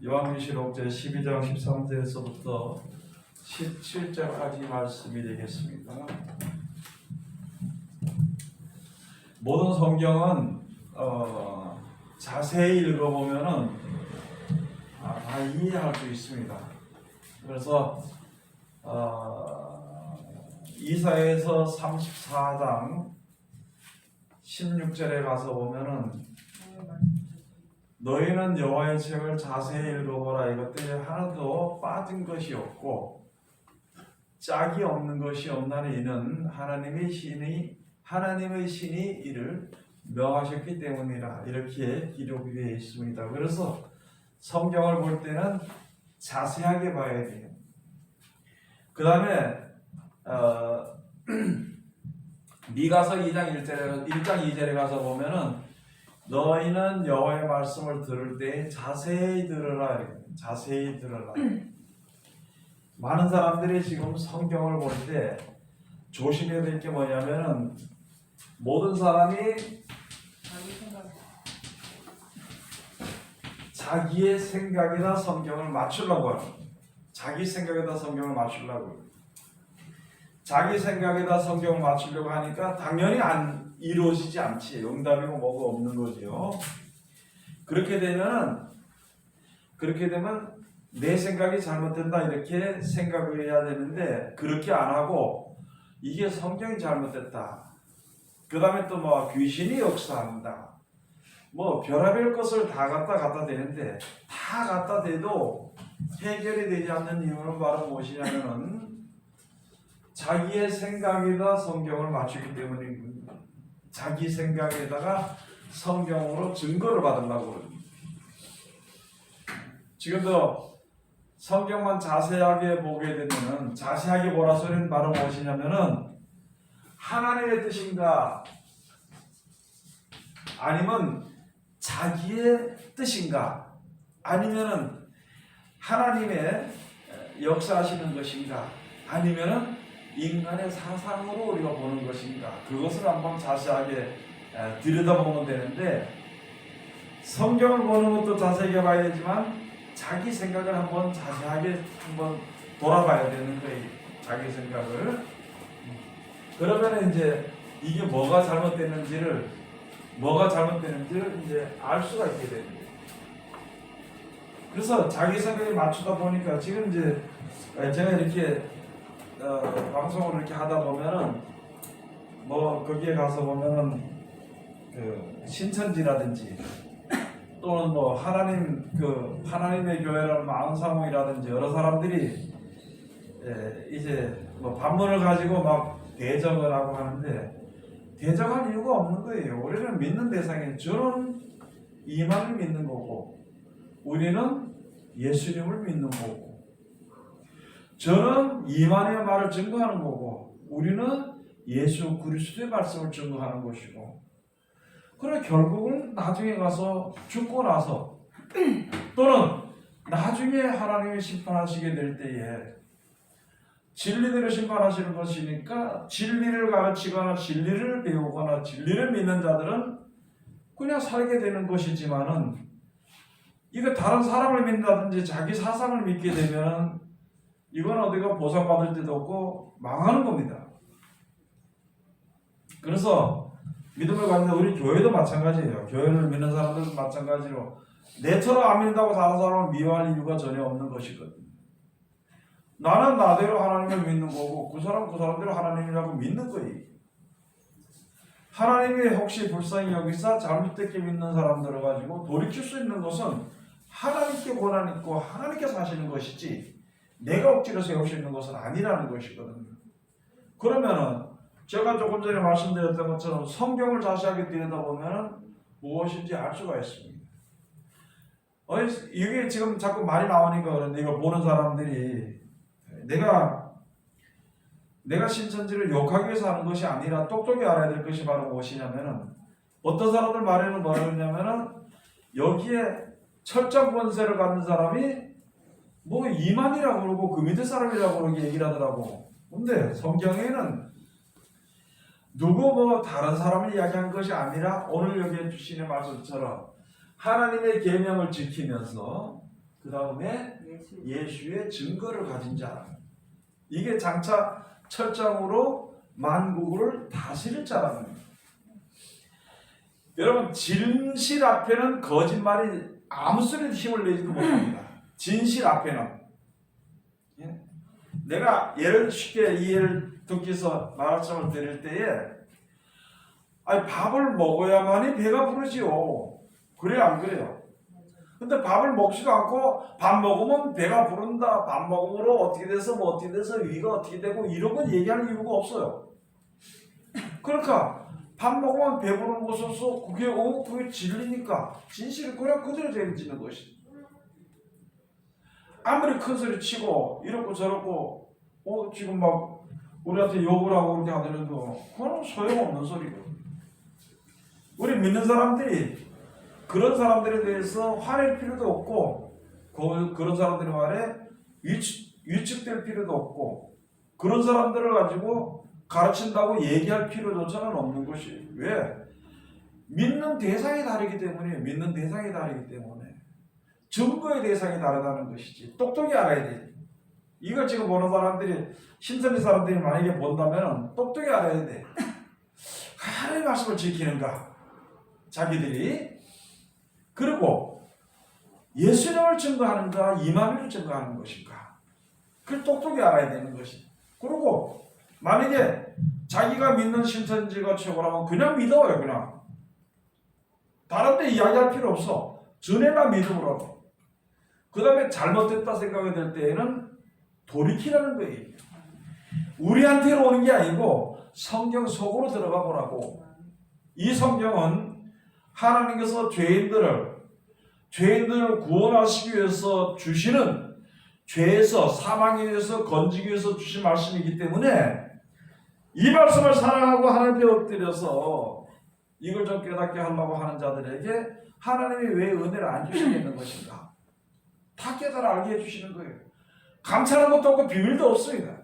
요한계시록 제12장 13절에서부터 17절까지 말씀이 되겠습니다. 모든 성경은 자세히 읽어보면은 다 이해할 수 있습니다. 그래서 이사야서 34장 16절에 가서 보면은 너희는 여호와의 책을 자세히 읽어보라. 이것들이 하나도 빠진 것이 없고 짝이 없는 것이 없나니 이는 하나님의 신이 이를 명하셨기 때문이라. 이렇게 기록이 되어 있습니다. 그래서 성경을 볼 때는 자세하게 봐야 돼요. 그 다음에 미가서 1장 2절에 가서 보면은 너희는 여호와의 말씀을 들을 때 자세히 들으라. 자세히 들으라. 많은 사람들이 지금 성경을 볼 때 조심해야 될 게 뭐냐면은 모든 사람이 자기의 생각에다 성경을 맞추려고 하는 거예요. 자기 생각에다 성경을 맞추려고 해요. 자기 생각에다 성경을 맞추려고 하니까 당연히 이루어지지 않지. 응답이고 뭐가 없는 거죠. 그렇게 되면 내 생각이 잘못된다 이렇게 생각을 해야 되는데 그렇게 안 하고 이게 성경이 잘못됐다. 그 다음에 또 뭐 귀신이 역사한다. 뭐 별의별 것을 다 갖다 대는데 다 갖다 대도 해결이 되지 않는 이유는 바로 무엇이냐면은 자기의 생각에다 성경을 맞추기 때문입니다. 자기 생각에다가 성경으로 증거를 받으려고 합니다. 지금도 성경만 자세하게 보게 되면은 자세하게 보라 소리는 바로 무엇이냐면은 하나님의 뜻인가 아니면 자기의 뜻인가 아니면은 하나님의 역사하시는 것인가 아니면은 인간의 사상으로 우리가 보는 것인가 그것을 한번 자세하게 들여다보면 되는데 성경을 보는 것도 자세하게 봐야 되지만 자기 생각을 한번 자세하게 한번 돌아봐야 되는 거예요. 자기 생각을. 그러면 이제 이게 뭐가 잘못됐는지를 이제 알 수가 있게 됩니다. 그래서 자기 생각에 맞추다 보니까 지금 이제 제가 이렇게 방송을 이렇게 하다 보면은 뭐 거기에 가서 보면은 그 신천지라든지 또는 뭐 하나님의 교회라는 마음사몽이라든지 여러 사람들이 이제 뭐 반문을 가지고 막 대적을 하고 하는데 대적할 이유가 없는 거예요. 우리는 믿는 대상에 저는 이만을 믿는 거고 우리는 예수님을 믿는 거고 저는 이만의 말을 증거하는 거고 우리는 예수 그리스도의 말씀을 증거하는 것이고 그래 결국은 나중에 가서 죽고 나서 또는 나중에 하나님이 심판하시게 될 때에 진리대로 심판하시는 것이니까 진리를 가르치거나 진리를 배우거나 진리를 믿는 자들은 그냥 살게 되는 것이지만은 이거 다른 사람을 믿는다든지 자기 사상을 믿게 되면 이건 어디가 보상받을 데도 없고 망하는 겁니다. 그래서 믿음을 갖는 우리 교회도 마찬가지예요. 교회를 믿는 사람들도 마찬가지로 내처럼 안 믿는다고 다른 사람을 미워할 이유가 전혀 없는 것이거든요. 나는 나대로 하나님을 믿는 거고 그 사람대로 하나님이라고 믿는 거예요. 하나님이 혹시 불쌍히 여기서 잘못되게 믿는 사람들을 가지고 돌이킬 수 있는 것은 하나님께 권한 있고 하나님께서 하시는 것이지 내가 억지로 세울 수 있는 것은 아니라는 것이거든요. 그러면은 제가 조금 전에 말씀드렸던 것처럼 성경을 자세하게 들여다보면 무엇인지 알 수가 있습니다. 이게 지금 자꾸 말이 나오니까 그런데 이걸 보는 사람들이 내가 신천지를 욕하기 위해서 하는 것이 아니라 똑똑히 알아야 될 것이 바로 무엇이냐면은 어떤 사람들 말에는 뭐라고 했냐면은 여기에 철장 권세를 갖는 사람이 뭐 이만이라고 그러고 그 밑에 사람이라고 그렇게 얘기를 하더라고. 근데 성경에는 누구 뭐 다른 사람을 이야기한 것이 아니라 오늘 여기에 주시는 말씀처럼 하나님의 계명을 지키면서 그 다음에 예수의 증거를 가진 자라. 이게 장차 철장으로 만국을 다스릴 자라는 거예요. 여러분, 진실 앞에는 거짓말이 아무 소리도 힘을 내지도 못합니다. 진실 앞에는. 예? 내가 쉽게 이 예를 듣기 위해서 말씀을 드릴 때에, 아니, 밥을 먹어야만이 배가 부르지요. 그래요, 안 그래요? 근데 밥을 먹지도 않고 밥 먹으면 배가 부른다, 밥 먹음으로 어떻게 돼서 뭐 어떻게 돼서 위가 어떻게 되고 이런 건 얘기할 이유가 없어요. 그러니까 밥 먹으면 배부른 것으로서 그게 진리니까 진실이 그냥 그대로 되어지는 것이. 아무리 큰 소리 치고 이렇고 저렇고 지금 막 우리한테 욕을 하고 그렇게 하더라도 그건 소용없는 소리고. 우리 믿는 사람들이 그런 사람들에 대해서 화낼 필요도 없고 그런 사람들의 말에 위축될 필요도 없고 그런 사람들을 가지고 가르친다고 얘기할 필요조차는 없는 것이. 왜? 믿는 대상이 다르기 때문에. 믿는 대상이 다르기 때문에. 증거의 대상이 다르다는 것이지. 똑똑히 알아야 돼. 이걸 지금 보는 사람들이, 신선한 사람들이 만약에 본다면 똑똑히 알아야 돼. 하나님의 말씀을 지키는가? 자기들이. 그리고 예수님을 증거하는가? 이만희를 증거하는 것인가? 그걸 똑똑히 알아야 되는 것이. 그리고 만약에 자기가 믿는 신천지가 최고라면 그냥 믿어요. 그냥. 다른 데 이야기할 필요 없어. 전에만 믿음으로. 그 다음에 잘못됐다 생각이 될 때에는 돌이키라는 거예요. 우리한테로 오는 게 아니고 성경 속으로 들어가 보라고. 이 성경은 하나님께서 죄인들을 구원하시기 위해서 주시는, 죄에서 사망에 대해서 건지기 위해서 주신 말씀이기 때문에 이 말씀을 사랑하고 하나님께 엎드려서 이걸 좀 깨닫게 하려고 하는 자들에게 하나님이 왜 은혜를 안 주시겠는 것인가? 다 깨달아 알게 해주시는 거예요. 감찰하는 것도 없고 비밀도 없습니다.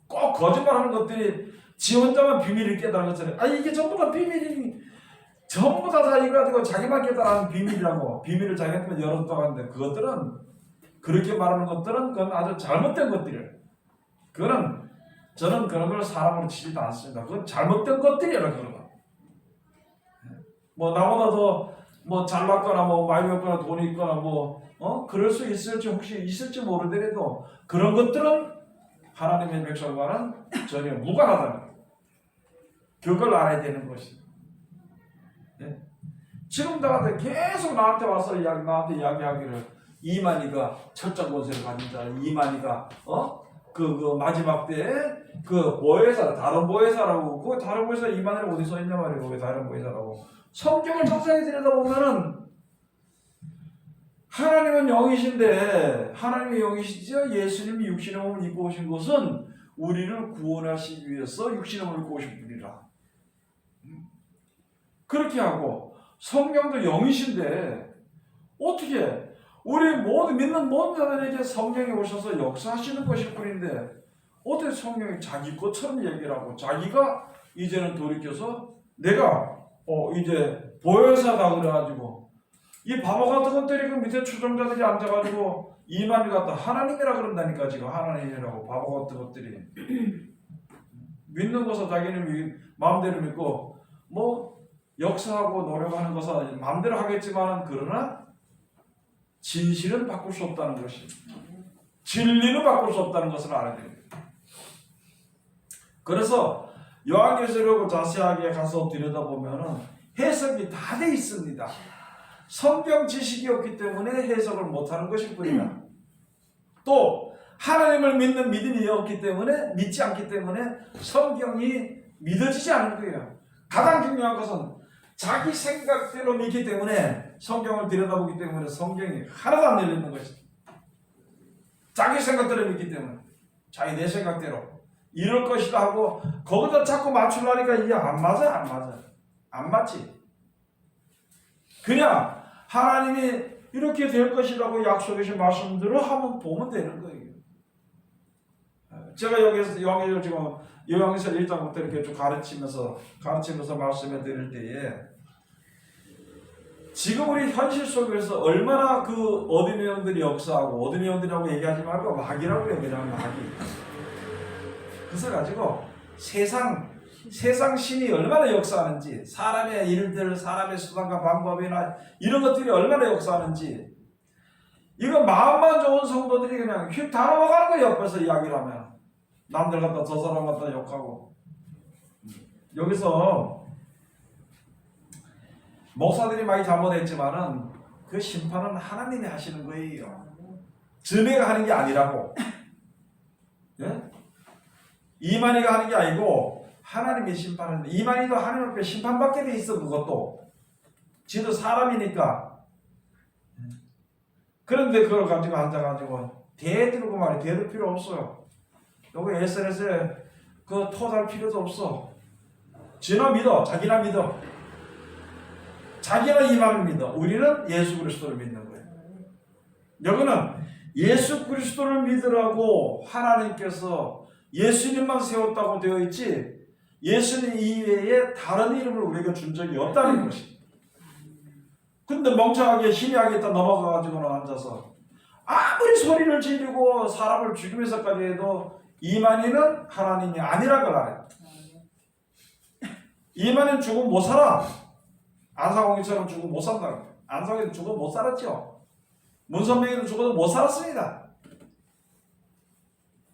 꼭 거짓말하는 것들이 지 혼자만 비밀을 깨달은 것처럼, 이게 전부가 비밀이, 전부 다 이거 가지고 자기만 깨달아는 비밀이라고, 비밀을 자기한테만 열었다고 하는데, 그것들은, 그렇게 말하는 것들은 그건 아주 잘못된 것들이에요. 저는 그런 걸 사람으로 치지도 않습니다. 그건 잘못된 것들이라 그런 거. 뭐 나보다 더 뭐 잘났거나 뭐 많이 먹거나 돈이 있거나 그럴 수 있을지, 혹시 있을지 모르더라도 그런 것들은 하나님의 백성과는 전혀 무관하다는 거예요. 그걸 알아야 되는 것이. 네? 지금 나한테 계속 나한테 와서 나한테 이야기하기를, 이만희가 철장 권세를 가진 자, 이만희가 그 마지막 때 그 보혜사, 다른 보혜사라고. 그 다른 보혜사 이만희는 어디 써 있냐 말이에요. 왜 다른 보혜사라고? 성경을 자세히 들여다보면은 하나님은 영이신데, 하나님의 영이시죠. 예수님이 육신의 몸을 입고 오신 것은 우리를 구원하시기 위해서 육신의 몸을 입고 오신 분이라. 그렇게 하고, 성경도 영이신데 어떻게 우리 모두 믿는 모든 자들에게 성령이 오셔서 역사하시는 것일 뿐인데, 어떻게 성령이 자기 것처럼 얘기를 하고, 자기가 이제는 돌이켜서 내가 이제 보혜사다 그래가지고, 이 바보 같은 것들이 그 밑에 추종자들이 앉아가지고 이만희 같다, 하나님이라 그런다니까. 지금 하나님이라고. 바보 같은 것들이 믿는 것은 자기는 마음대로 믿고 뭐 역사하고 노력하는 것은 마음대로 하겠지만, 그러나 진실은 바꿀 수 없다는 것이, 진리는 바꿀 수 없다는 것을 알아야 됩니다. 그래서 요한계시록을 자세하게 가서 들여다보면은 해석이 다 돼 있습니다. 성경 지식이 없기 때문에 해석을 못하는 것일 뿐이다. 또 하나님을 믿는 믿음이 없기 때문에, 믿지 않기 때문에 성경이 믿어지지 않은 거예요. 가장 중요한 것은 자기 생각대로 믿기 때문에, 성경을 들여다보기 때문에 성경이 하나도 안 열리는 것이다. 자기 생각대로 믿기 때문에, 자기 내 생각대로 이럴 것이다 하고 거기다 자꾸 맞추려니까 이게 안 맞아. 안 맞지. 그냥 하나님이 이렇게 될 것이라고 약속하신 말씀들을 한번 보면 되는 거예요. 제가 여기서 지금 요한계시록 1장부터 이렇게 쭉 가르치면서 말씀해 드릴 때에, 지금 우리 현실 속에서 얼마나 그 어둠의 영들이 역사하고 어둠의 영들이라고 얘기하지 말고 마귀라고 얘기하면 마귀. 그래서 가지고 세상 신이 얼마나 역사하는지, 사람의 일들, 사람의 수단과 방법이나 이런 것들이 얼마나 역사하는지, 이거 마음만 좋은 성도들이 그냥 휙 다 넘어가는 거예요. 옆에서 이야기를 하면 남들 갖다 저 사람 갖다 욕하고. 여기서 목사들이 많이 잘못했지만은 그 심판은 하나님이 하시는 거예요. 전해가 하는 게 아니라고. 예? 이만희가 하는 게 아니고 하나님이 심판하는데, 이만희도 하나님 앞에 심판받게 돼 있어. 그것도 지도 사람이니까. 그런데 그걸 가지고 앉아가지고 대들고 말이 대들 필요 없어요. 여기 SNS에 그 토달 필요도 없어. 지나 믿어. 자기나 믿어. 자기는 이만을 믿어. 우리는 예수 그리스도를 믿는 거예요. 여기는 예수 그리스도를 믿으라고 하나님께서 예수님만 세웠다고 되어 있지, 예수님 이외에 다른 이름을 우리에게 준 적이 없다는 것이. 근데 멍청하게 희미하게 넘어가가지고는 앉아서 아무리 소리를 지르고 사람을 죽이면서까지 해도 이만희는 하나님이 아니란 걸 알아요. 이만희는 죽으면 못 살아. 안상홍이처럼 죽으면 못 산다고. 안상홍이도 죽으면 못 살았죠. 문선명이도 죽어도 못 살았습니다.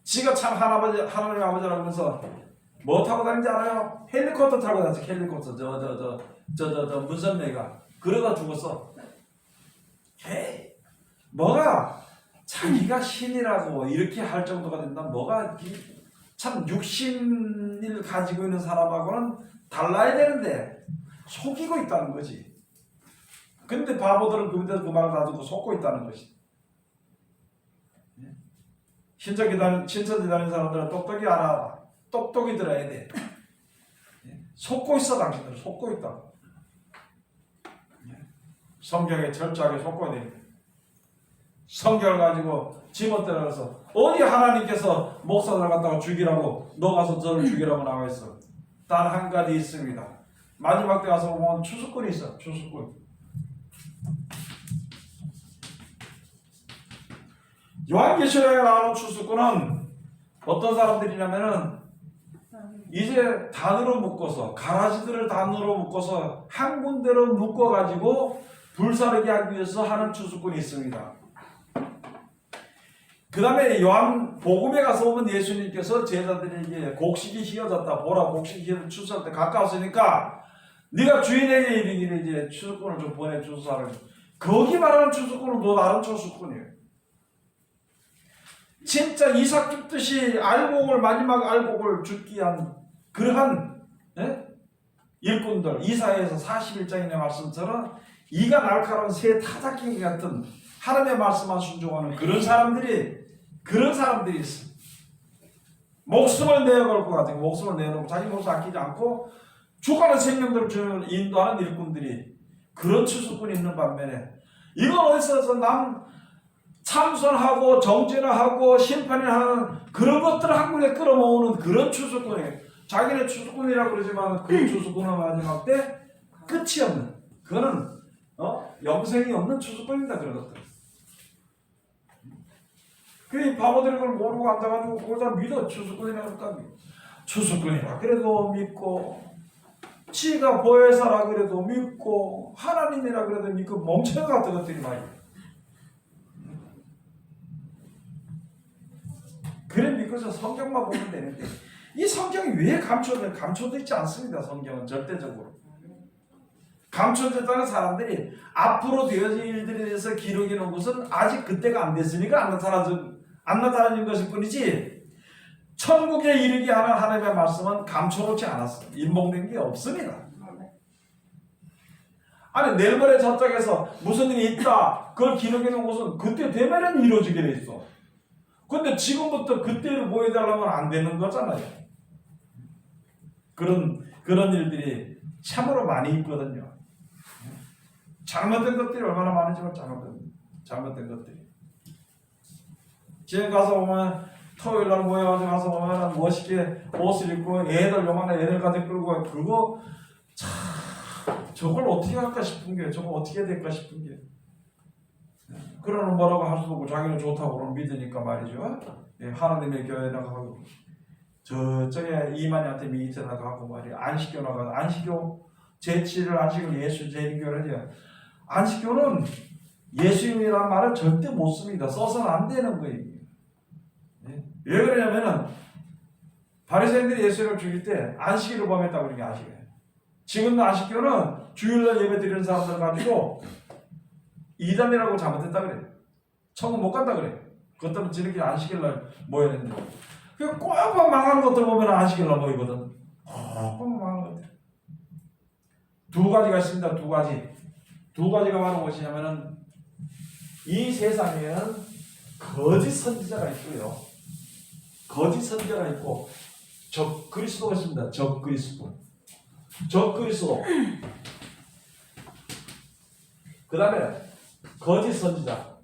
지가 참 하나님 아버지라고 하면서 뭐 타고 다니는지 알아요? 헬리콥터 타고 다녔어. 헬리콥터. 저 문선명이가 그러다 죽었어. 헤이, 뭐가 자기가 신이라고 이렇게 할 정도가 된다. 뭐가 참 육신을 가지고 있는 사람하고는 달라야 되는데 속이고 있다는 거지. 근데 바보들은 그 말을 다 듣고 속고 있다는 것이. 신천지 다니는 사람들은 똑똑히 알아. 똑똑히 들어야 돼. 속고 있어. 당신들은 속고 있다. 성경에 철저하게 속고 있다. 성경을 가지고 지멋대로 어디 하나님께서 목사들 갖다가 죽이라고, 너 가서 저를 죽이라고 나와 있어. 단 한 가지 있습니다. 마지막 때 가서 보면 추수꾼이 있어. 추수꾼. 요한계시록에 나오는 추수꾼은 어떤 사람들이냐면은 이제 단으로 묶어서, 가라지들을 단으로 묶어서 한 군데로 묶어가지고 불사르게 하기 위해서 하는 추수꾼이 있습니다. 그 다음에 요한 복음에 가서 보면 예수님께서 제자들에게 곡식이 휘어졌다. 보라, 곡식이 휘어졌다. 추수할 때 가까웠으니까 네가 주인에게 이르기를 이제 추수꾼을 좀 보내주소서. 거기 말하는 추수꾼은 또 다른 추수꾼이에요. 진짜 이삭 줍듯이 알곡을, 마지막 알곡을 줍기 위한 그러한 일꾼들, 이사야에서 41장의 말씀처럼 이가 날카로운 새 타작기 같은 하나님의 말씀만 순종하는 그런 사람들이 있어. 목숨을 내어걸 것 같은, 목숨을 내어놓고 자기 목숨 아끼지 않고 죽어가는 생명들을 인도하는 일꾼들이, 그런 추수꾼이 있는 반면에 이건 어디서 남 참선하고 정진하고 심판이나 하는 그런 것들을 한 군데 끌어모으는 그런 추수꾼이에요. 자기네 추수꾼이라고 그러지만 그 추수꾼은 마지막 때 끝이 없는, 그거는 영생이 없는 추수꾼입니다. 그런 것들. 그 바보들이 그걸 모르고 앉아가지고 그걸 다 믿어. 추수꾼이라고 할까? 추수꾼이라 그래도 믿고, 지가 보혜사라 그래도 믿고, 하나님이라 그래도 믿고, 멍청이 같은 것들이 많이. 그래 믿고서 성경만 보면 되는데, 이 성경이 왜 감춰져 있지 않습니다. 성경은 절대적으로 감춰졌다는 사람들이 앞으로 되어질 일들에 대해서 기록해 놓은 것은 아직 그때가 안 됐으니까 안 나타나는 것일 뿐이지, 천국에 이르게 하는 하나님의 말씀은 감춰놓지 않았어요. 인봉된 게 없습니다. 아니 내일 모레 저쪽에서 무슨 일이 있다, 그걸 기록해 놓은 것은 그때 되면은 이루어지게 돼 있어. 근데 지금부터 그때를 보여달라면 안 되는 거잖아요. 그런 일들이 참으로 많이 있거든요. 잘못된 것들이 얼마나 많은지 잘못된 것들이. 지금 가서 보면 토요일날 모여가지고 가서 보면 멋있게 옷을 입고 애들 요만한 애들 가득 끌고 그거 참 저걸 어떻게 할까 싶은 게, 저거 어떻게 해야 될까 싶은 게. 그러는 뭐라고 할 수도 없고 자기는 좋다고 그러면 믿으니까 말이죠. 예, 하나님의 교회에 나가고 저쪽에 이만희한테 밑에 나가고 말이야. 안식교 나가고 안식교 제7일 안식을 예수 재림교를 해요. 안식교는 예수님이란 말을 절대 못 씁니다. 써서는 안 되는 거예요. 예? 왜 그러냐면은 바리새인들이 예수를 죽일 때 안식일을 범했다고 그렇게 아시게요. 지금 안식교는 주일날 예배 드리는 사람들 가지고 이담이라고 잘못했다 그래. 천국 못 간다 그래. 그것 때문에 저렇게 안식일날 모여야 된다. 꼭 망하는 것들 보면 안식일날 모이거든. 꼭 망하는 것들. 두 가지가 있습니다. 두 가지. 두 가지가 바로 무엇이냐면은 이 세상에는 거짓 선지자가 있고요. 거짓 선지자가 있고 적 그리스도가 있습니다. 적 그리스도. 적 그리스도. 그 다음에 거짓 선지자.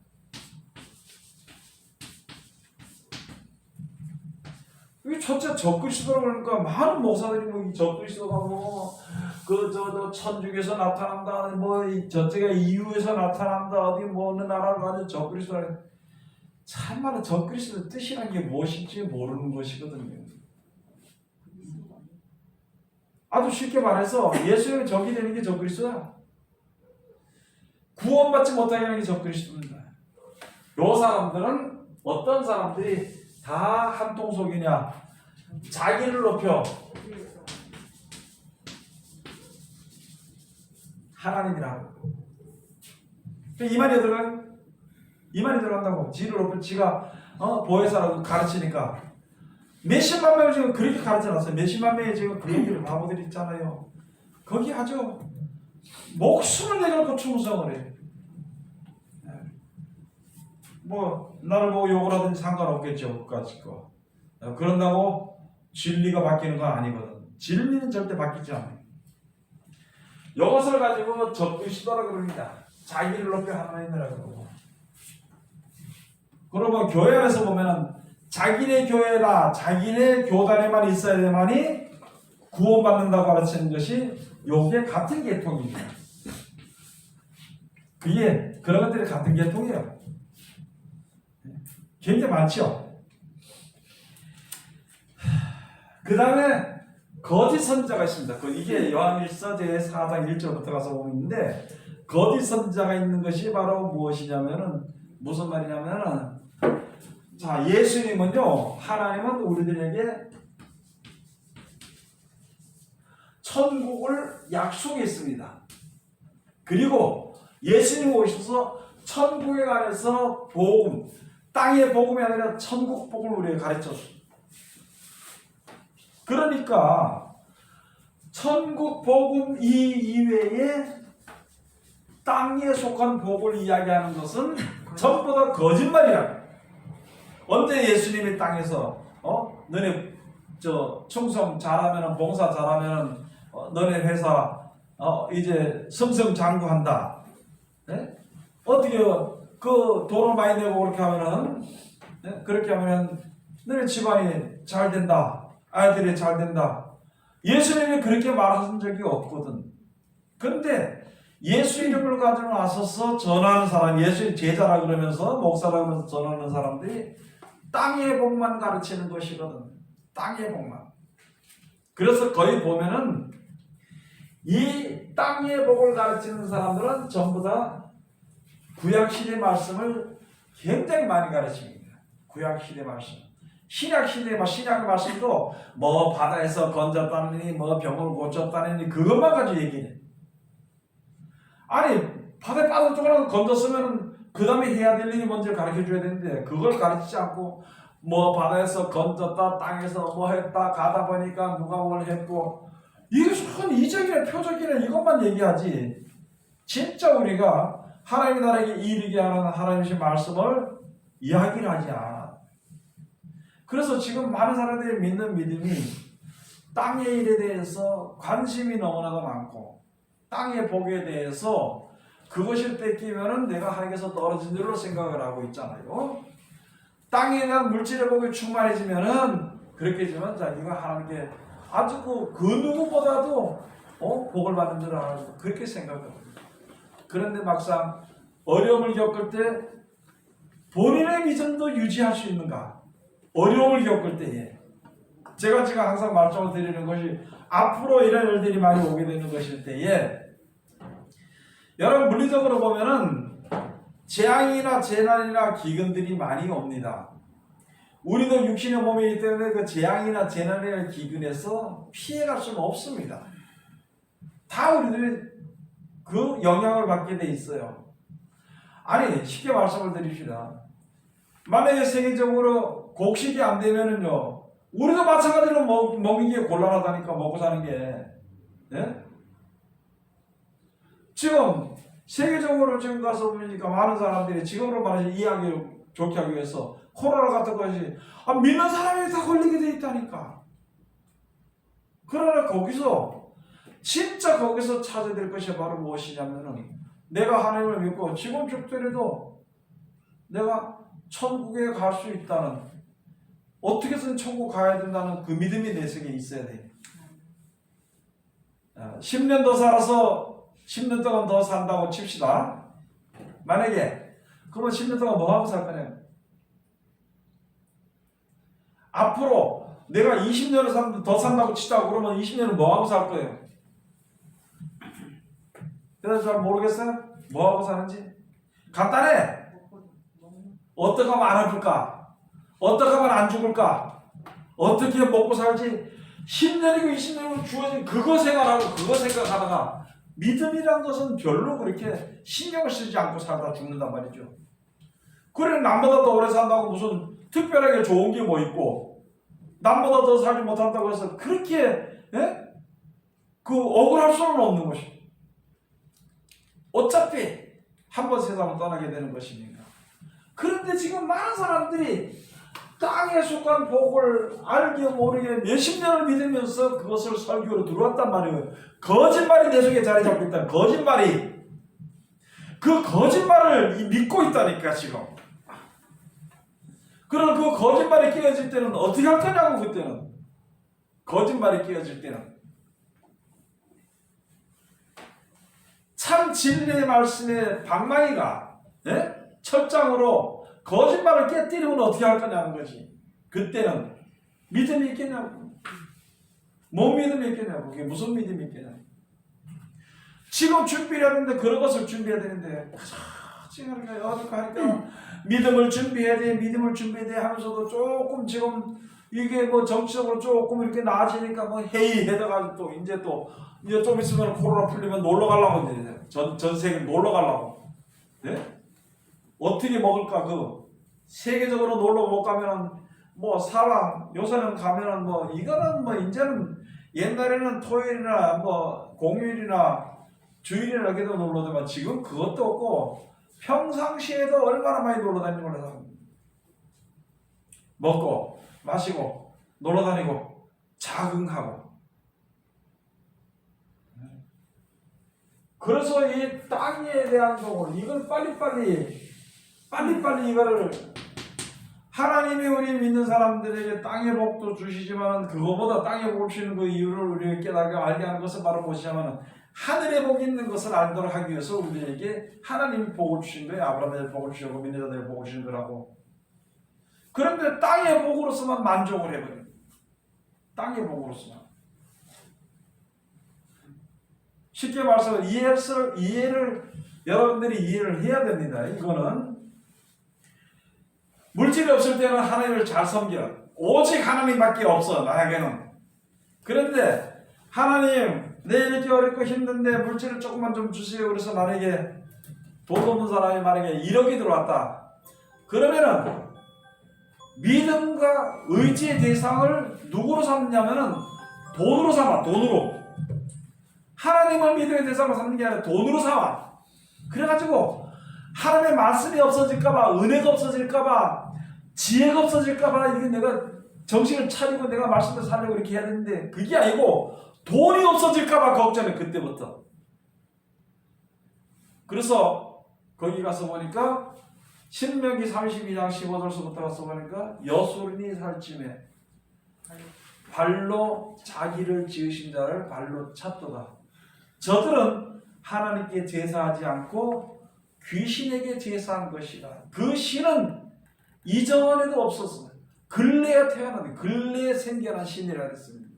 이 첫째 적 그리스도라고 그러니까 많은 목사들이 뭐 적 그리스도가 뭐 저 천주교에서 나타난다, 뭐 저쪽에 이유에서 나타난다, 어디 뭐 어느 나라를 가지고 적 그리스도라. 참말로 적 그리스도의 뜻이란 게 무엇인지 모르는 것이거든요. 아주 쉽게 말해서 예수님의 적이 되는 게 적 그리스도야. 구원받지 못하게 하는 게 적 그리스도입니다. 요 사람들은 어떤 사람들이 다 한 통속이냐? 자기를 높여 하나님이라고. 이만희 들어가? 이만희 들어간다고. 지를 높여 지가 보혜사라고 가르치니까 몇십만 명을 지금 그렇게 가르쳐놨어요. 몇십만 명이 지금 그 얘기를 바보들이 있잖아요. 거기 아주 목숨을 내놓고 충성을 해. 뭐 나를 보고 욕을 하든지 상관없겠죠. 그까짓 거. 그런다고 진리가 바뀌는 건 아니거든. 진리는 절대 바뀌지 않아요. 이것을 가지고 적그리스도라 그럽니다. 자기를 높여 하나님이라 그러고. 그러면 교회 안에서 보면은 자기네 교회라 자기네 교단에만 있어야만이 구원받는다고 가르치는 것이 요게 같은 계통입니다. 그게 그런 것들이 같은 계통이에요. 굉장히 많죠. 그 다음에 거짓 선지자가 있습니다. 이게 요한일서 제4장 1절부터 가서 보면 있는데 거짓 선지자가 있는 것이 바로 무엇이냐면은 무슨 말이냐면은 자 예수님은요 하나님은 우리들에게 천국을 약속했습니다. 그리고 예수님 오셔서 천국에 관해서 복음 땅의 복음이 아니라 천국 복음을 우리에게 가르쳤습니다. 그러니까 천국 복음 이외에 땅에 속한 복을 이야기하는 것은 전부 다 거짓말이야. 언제 예수님이 땅에서 너네 충성 잘하면 봉사 잘하면 너네 회사 이제 승승장구한다. 네? 어떻게 그 돈을 많이 내고 그렇게 하면은 네? 그렇게 하면은 너네 집안이 잘 된다. 아이들이 잘 된다. 예수님이 그렇게 말하신 적이 없거든. 근데 예수 이름을 가지고 나서서 전하는 사람, 예수의 제자라 그러면서 목사라 그러면서 전하는 사람들이 땅의 복만 가르치는 것이거든. 땅의 복만. 그래서 거의 보면은 이 땅의 복을 가르치는 사람들은 전부 다 구약시대 말씀을 굉장히 많이 가르칩니다. 구약시대 말씀. 신약시대 신약 말씀도 뭐 바다에서 건졌다느니 뭐 병을 고쳤다느니 그것만 가지고 얘기해. 아니 바다에 빠져 죽으라고 건졌으면 그 다음에 해야 될 일이 뭔지 가르쳐줘야 되는데 그걸 가르치지 않고 뭐 바다에서 건졌다 땅에서 뭐 했다 가다 보니까 누가 뭘 했고 이것은 이적이나 표적이나 이것만 얘기하지. 진짜 우리가 하나님의 나라에게 이르게 하는 하나님의 말씀을 이야기를 하지 않아. 그래서 지금 많은 사람들이 믿는 믿음이 땅의 일에 대해서 관심이 너무나도 많고 땅의 복에 대해서 그것을 뺏기면은 내가 하나님께서 떨어진 줄로 생각을 하고 있잖아요. 땅에 대한 물질의 복이 충만해지면은 그렇게 되면 자기가 하나님께 아주 그 누구보다도 복을 받는 줄 알고 그렇게 생각합니다. 그런데 막상 어려움을 겪을 때 본인의 믿음도 유지할 수 있는가? 어려움을 겪을 때에 제가 지금 항상 말씀을 드리는 것이 앞으로 이런 일들이 많이 오게 되는 것일 때에 여러분 물리적으로 보면은 재앙이나 재난이나 기근들이 많이 옵니다. 우리도 육신의 몸이기 때문에 그 재앙이나 재난이나 기근에서 피해갈 수는 없습니다. 다 우리들이 그 영향을 받게 돼 있어요. 아니 쉽게 말씀을 드립시다. 만약에 세계적으로 곡식이 안 되면은요, 우리도 마찬가지로 먹는 게 곤란하다니까. 먹고 사는 게. 예? 지금 세계적으로 지금 가서 보니까 많은 사람들이 지금으로 말하자면 이해하기 좋게 하기 위해서 코로나 같은 것이 믿는 사람이 다 걸리게 돼 있다니까. 그러나 거기서 진짜 거기서 찾아야 될 것이 바로 무엇이냐면은 내가 하나님을 믿고 지금 죽더라도 내가 천국에 갈 수 있다는, 어떻게든 천국 가야 된다는 그 믿음이 내 속에 있어야 돼. 10년 더 살아서 10년 동안 더 산다고 칩시다. 만약에 그러면 10년 동안 뭐 하고 살 거냐? 앞으로 내가 20년을 더 산다고 치자고 그러면 20년은 뭐 하고 살 거예요? 그래서 잘 모르겠어요? 뭐 하고 사는지? 간단해. 어떻게 하면 안 아플까? 어떻게 하면 안 죽을까? 어떻게 먹고 살지? 10년이고 20년이고 주어진 그거 생활하고 그거 생각하다가 믿음이란 것은 별로 그렇게 신경을 쓰지 않고 살다 죽는단 말이죠. 그래 남보다 더 오래 산다고 무슨 특별하게 좋은 게 뭐 있고 남보다 더 살지 못한다고 해서 그렇게 그 억울할 수는 없는 것이. 어차피 한번 세상을 떠나게 되는 것이니까. 그런데 지금 많은 사람들이 땅에 속한 복을 알게 모르게 몇십 년을 믿으면서 그것을 설교로 들어왔단 말이에요. 거짓말이 내 속에 자리 잡고 있다는 거짓말이. 그 거짓말을 믿고 있다니까 지금. 그럼 그 거짓말이 끼어질 때는 어떻게 할 거냐고. 그때는 거짓말이 끼어질 때는 참 진리의 말씀의 방망이가 철장으로 거짓말을 깨뜨리면 어떻게 할 거냐는 거지. 그때는 믿음이 있겠냐고. 뭔 믿음이 있겠냐고. 그게 무슨 믿음이 있겠냐고. 지금 준비를 하는데 그런 것을 준비해야 되는데 지금 어떻게 하니까 믿음을 준비해야 돼, 믿음을 준비해야 돼 하면서도 조금 지금 이게 뭐 정치적으로 조금 이렇게 나아지니까 뭐 해이해져가지고 또 이제 좀 있으면 코로나 풀리면 놀러 가려고 이제 전 세계 놀러 가려고. 네? 어떻게 먹을까? 세계적으로 놀러 못 가면은 뭐 사람 요새는 가면은 뭐 이거는 뭐 이제는 옛날에는 토요일이나 뭐 공휴일이나 주일이나 이렇게도 놀러 다니지만 지금 그것도 없고 평상시에도 얼마나 많이 놀러 다니는 걸로 먹고 마시고 놀러 다니고 자긍하고. 그래서 이 땅에 대한 동을 이걸 빨리빨리 이거를 하나님이 우리 믿는 사람들에게 땅의 복도 주시지만 그거보다 땅의 복을 주시는 그 이유를 우리가 깨닫게 알게 하는 것은 바로 무엇이냐면 하늘의 복이 있는 것을 알도록 하기 위해서 우리에게 하나님이 복을 주신 거예요. 아브라함의 복을 주시고 믿는 자들의 복을 주신 거라고. 그런데 땅의 복으로서만 만족을 해버려요. 땅의 복으로서만. 쉽게 말해서 이해를 여러분들이 이해를 해야 됩니다. 이거는 물질이 없을 때는 하나님을 잘 섬겨. 오직 하나님밖에 없어 나에게는. 그런데 하나님 내 이렇게 어렵고 힘든데 물질을 조금만 좀 주세요. 그래서 만약에 돈 없는 사람이 만약에 1억이 들어왔다. 그러면은 믿음과 의지의 대상을 누구로 삼느냐면은 돈으로 삼아. 돈으로. 하나님을 믿음의 대상으로 삼는 게 아니라 돈으로 삼아. 그래가지고 하나님의 말씀이 없어질까봐, 은혜가 없어질까봐, 지혜가 없어질까봐 이게 내가 정신을 차리고 내가 말씀을 살려고 이렇게 해야 되는데 그게 아니고 돈이 없어질까봐 걱정해. 그때부터. 그래서 거기 가서 보니까 신명기 32장 15절서부터 가서 보니까 여술인이 살찜에 발로 자기를 지으신 자를 발로 찾도다. 저들은 하나님께 제사하지 않고 귀신에게 제사한 것이다. 그 신은 이전에도 없었어요. 근래에 태어난, 근래에 생겨난 신이라 했습니다.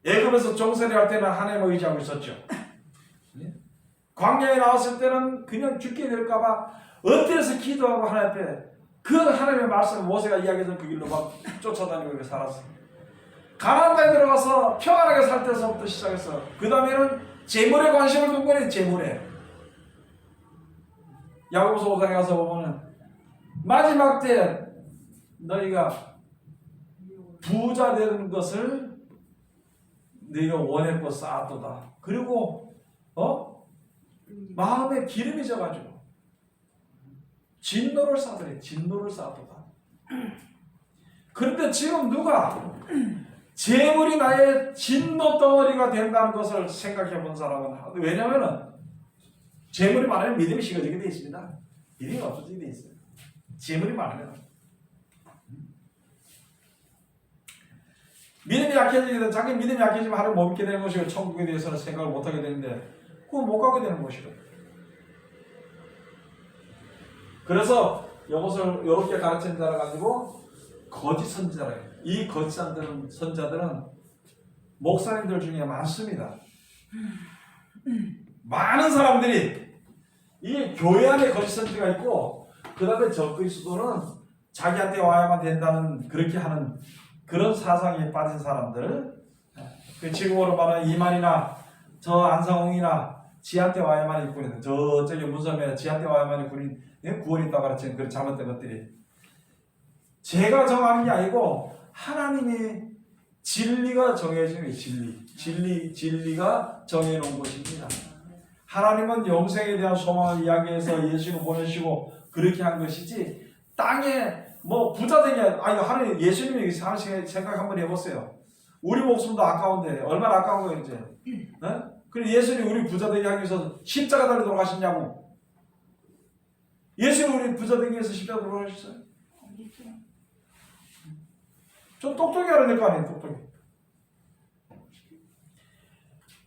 애굽에서 종살이 할 때는 하나님을 의지하고 있었죠. 광야에 나왔을 때는 그냥 죽게 될까봐 엎드려서 기도하고 하나님 앞에 그 하나님의 말씀을 모세가 이야기해서 그 길로 막 쫓아다니고 이렇게 살았어요. 가나안 땅에 들어가서 평안하게 살 때서부터 시작해서 그 다음에는 재물에 관심을 둔 거예요. 재물에. 야고보서 5장에 가서 보면은 마지막 때 너희가 부자 되는 것을 너희가 원했고 쌓았도다. 그리고 마음에 기름이 져가지고 진노를 쌓더래. 진노를 쌓도다. 그런데 지금 누가 재물이 나의 진노 덩어리가 된다는 것을 생각해 본 사람은, 왜냐면은 재물이 많으면 믿음이 식어지게 되어 있습니다. 믿음이 없어지게 되어 있어요. 재물이 많으면. 믿음이 약해지게 되면, 자기 믿음이 약해지면 하나님 못 믿게 되는 것이고 천국에 대해서는 생각을 못하게 되는데 그거 못 가게 되는 것이거든요. 그래서 이것을 이렇게 가르치는 자를 가지고 거짓 선지자라 해요. 이 거짓 선지자들은 목사님들 중에 많습니다. 많은 사람들이 이 교회 안에 거짓 선지가 있고 그 다음에 적그리스도는 자기한테 와야만 된다는 그렇게 하는 그런 사상에 빠진 사람들, 그 지금으로 말하는 이만이나 저 안상홍이나 지한테 와야만 있군요. 저기 문섬에 지한테 와야만 있군요. 구원이 있다고 가르치는 그런 잘못된 것들이 제가 정하는 게 아니고 하나님의 진리가 정해진 거예요. 진리가 정해놓은 것입니다. 하나님은 영생에 대한 소망을 이야기해서 예수를 보내시고 그렇게 한 것이지 땅에 뭐 부자 되게 아니 하나님 예수님이 생각 한번 해보세요. 우리 목숨도 아까운데 얼마나 아까운 거예요 이제. 네? 그래 예수님이 우리 부자 되게 하기 위해서 십자가 달려 돌아가셨냐고. 예수님 우리 부자 되기 위해서 십자가 돌아가셨어요? 좀 똑똑히 알아야 될 거 아니에요. 똑똑히.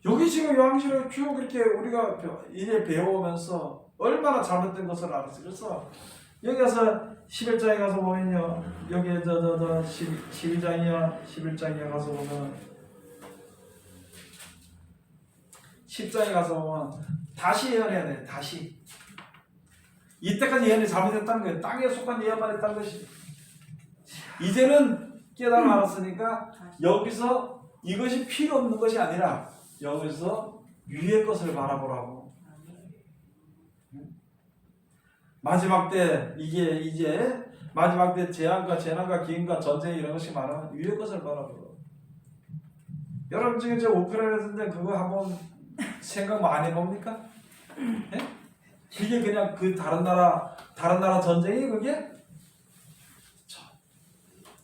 여기 지금 요한계시록을 쭉 이렇게 우리가 이제 배워오면서 얼마나 잘못된 것을 알았어요. 그래서 여기 가서 11장에 가서 보면요. 여기에 12장이야 11장에 가서 보면 10장에 가서 보면 다시 예언해야 돼. 다시. 이때까지 예언이 잘못했다는 거예요. 땅에 속한 예언만 했다는 것이. 이제는 깨달아 알았으니까 여기서 이것이 필요 없는 것이 아니라 여기서 위의 것을 바라보라고. 마지막 때 이제 마지막 때 재난과 기근과 전쟁 이런 것이 많으면 위의 것을 바라보라고. 여러분 지금 저 우크라이나 전쟁 그거 한번 생각 많이 해봅니까? 예? 그게 그냥 그 다른 나라 전쟁이 그게?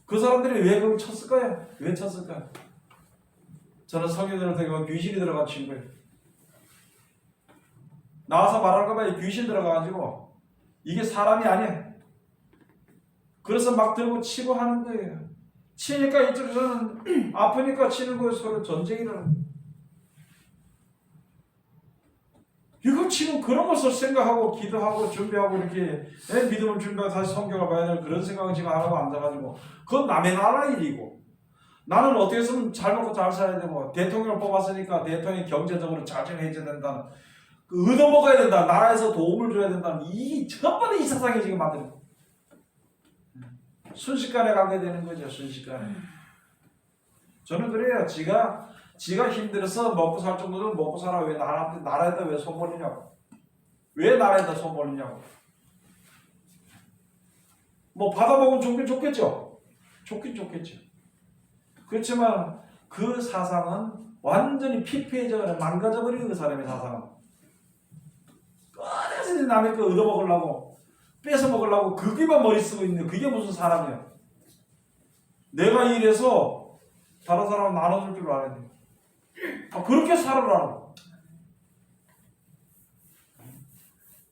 그 사람들이 왜 그걸 쳤을까요? 왜 쳤을까요? 저는 성경들을 되게 귀신이 들어간 친구예요. 나와서 말할까 봐 귀신 들어가가지고 이게 사람이 아니야. 그래서 막 들고 치고 하는 거예요. 치니까 이쪽에서는 아프니까 치는 거예요. 서로 전쟁이라는. 이거 지금 그런 것을 생각하고 기도하고 준비하고 이렇게 믿음을 준비하고 다시 성경을 봐야 될 그런 생각을 지금 안 하고 앉아가지고 그건 남의 나라 일이고 나는 어떻게 해서는 잘 먹고 잘 살아야 되고 대통령을 뽑았으니까 대통령이 경제적으로 자정해져야 된다는 얻어먹어야 된다. 나라에서 도움을 줘야 된다는 이 전부 이 세상에 지금 만드는 거예요. 순식간에 가게 되는 거죠. 순식간에. 저는 그래요. 지가 힘들어서 먹고 살 정도는 먹고 살아. 왜 나라에다 왜 손 벌리냐고. 왜 나라에다 손 벌리냐고. 뭐 받아먹으면 좋긴 좋겠죠. 좋긴 좋겠죠. 그렇지만 그 사상은 완전히 피폐해져 망가져버리는 그 사람의 사상은. 끝까지 남의 거 얻어먹으려고 뺏어 먹으려고 그게만 머리 쓰고 있는 그게 무슨 사람이야. 내가 일해서 다른 사람 나눠줄 줄 알아야 돼. 그렇게 살아라고.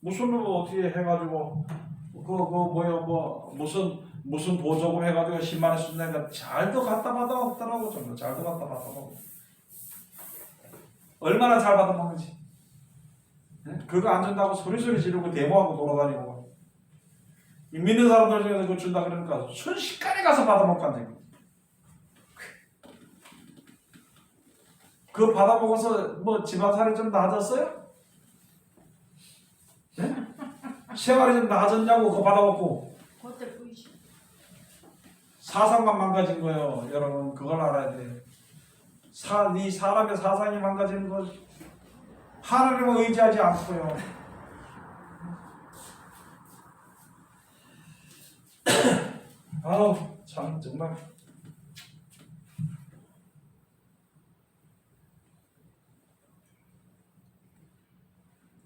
무슨 뭐 어떻게 해가지고 무슨 보조금 해가지고 10만 원 쓴다니까 잘도 갖다 받아 먹더라고. 정말 잘도 갖다 받아 먹어. 얼마나 잘 받아먹는지. 그거 안 준다고 소리소리 지르고 데모하고 돌아다니고. 믿는 사람들 중에서 그거 준다 그러니까 순식간에 가서 받아먹고 앉아있고. 그거 받아먹어서 뭐 집안살이 좀 나아졌어요? 네? 생활이 좀 나아졌냐고 그거 받아먹고. 그때 보이시. 사상만 망가진 거예요. 여러분 그걸 알아야 돼. 이 사람의 사상이 망가지는 거 하나님을 의지하지 않고요. 아우 참 정말.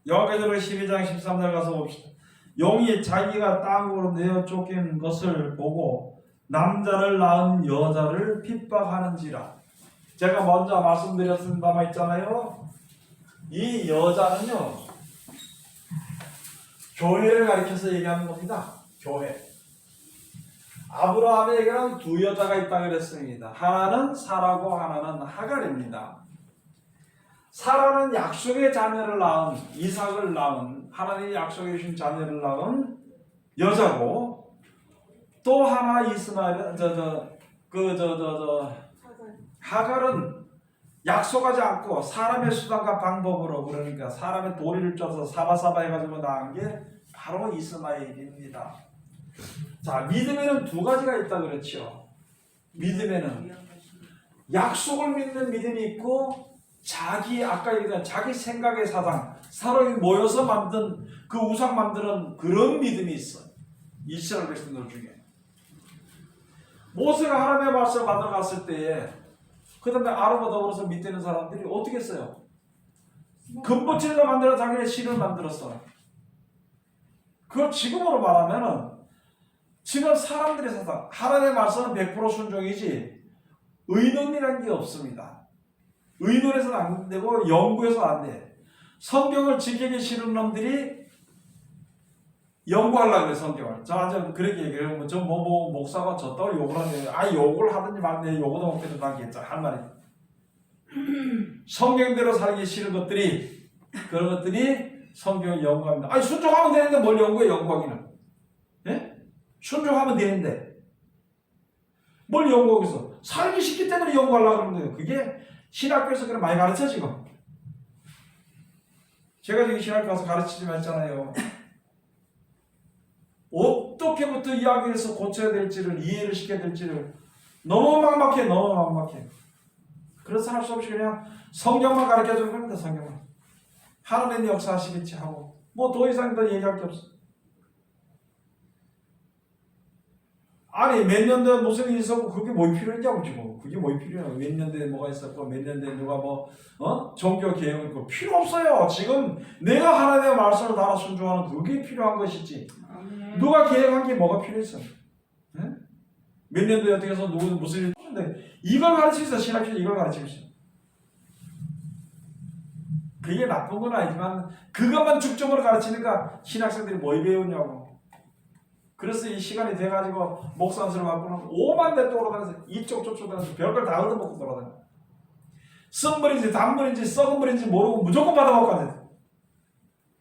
여호와께서 12장 13절 가서 봅시다. 용이 자기가 땅으로 내어 쫓긴 것을 보고 남자를 낳은 여자를 핍박하는지라. 제가 먼저 말씀드렸습니다만 있잖아요. 이 여자는요 교회를 가리켜서 얘기하는 겁니다. 교회. 아브라함에게는 두 여자가 있다 그랬습니다. 하나는 사라고 하나는 하갈입니다. 사라는 약속의 자녀를 낳은, 이삭을 낳은, 하나님이 약속해 주신 자녀를 낳은 여자고, 또 하나 이스마엘, 하갈은 약속하지 않고 사람의 수단과 방법으로, 그러니까 사람의 도리를 쪄서 사바사바 해가지고 낳은 게 바로 이스마엘입니다. 자, 믿음에는 두 가지가 있다 그랬죠. 믿음에는 약속을 믿는 믿음이 있고, 아까 얘기한 자기 생각의 사상, 사람이 모여서 만든 그 우상 만드는 그런 믿음이 있어. 이스라엘 백성들 중에. 모세가 하나님의 말씀을 만들어 갔을 때에, 그 다음에 아론과 더불어서 믿는 사람들이 어떻게 했어요? 금붙이를 만들어 자기네 신을 만들었어. 그걸 지금으로 말하면은, 지금 사람들의 사상, 하나님의 말씀은 100% 순종이지, 의논이라는 게 없습니다. 의논해서는 안 되고 연구해서는 안 돼. 성경을 지키기 싫은 놈들이 연구하려고 그래. 성경을. 저 그렇게 얘기해요. 저 목사가 졌다고 욕을 하네. 욕을 하든지 말든지 욕도 먹겠다 나겠죠. 할 말이. 성경대로 살기 싫은 것들이, 그런 것들이 성경을 연구합니다. 순종하면 되는데 뭘 연구해, 연구하기는. 예? 순종하면 되는데 뭘 연구하겠어. 살기 싫기 때문에 연구하려고 그러는 거예요. 그게 신학교에서 그럼 많이 가르쳐 지금. 제가 지금 신학교 가서 가르치지만 했잖아요. 어떻게부터 이야기해서 고쳐야 될지를, 이해를 시켜야 될지를 너무 막막해. 그래서 할 수 없이 그냥 성경만 가르쳐주는 겁니다. 성경만. 하나님의 역사하시겠지 하고 뭐 더 이상 더 얘기할 게 없어. 아니 몇 년도에 무슨 일이 있었고 그게 뭐 필요했냐고 지금. 그게 뭐 필요해요. 몇 년도에 뭐가 있었고 몇 년도에 누가 종교 개혁을 했고 필요 없어요. 지금 내가 하나님의 말씀을 따라 순종하는 그게 필요한 것이지. 누가 개혁한 게 뭐가 필요했어? 네? 몇 년도에 어떻게 해서 누구 무슨 일이 있었는데 이걸 가르치고 있어. 신학교에서 이걸 가르치고 있어. 그게 나쁜 건 아니지만 그것만 중점으로 가르치니까 신학생들이 뭘 배우냐고. 그래서 이 시간이 돼가지고 목사한수를 갖고는 5만 대 돌아다니면서 이쪽 저쪽 다니면서 별걸 다 얻어먹고 돌아다녀. 쓴 물인지 단물인지 썩은 물인지 모르고 무조건 받아먹고 가야 돼.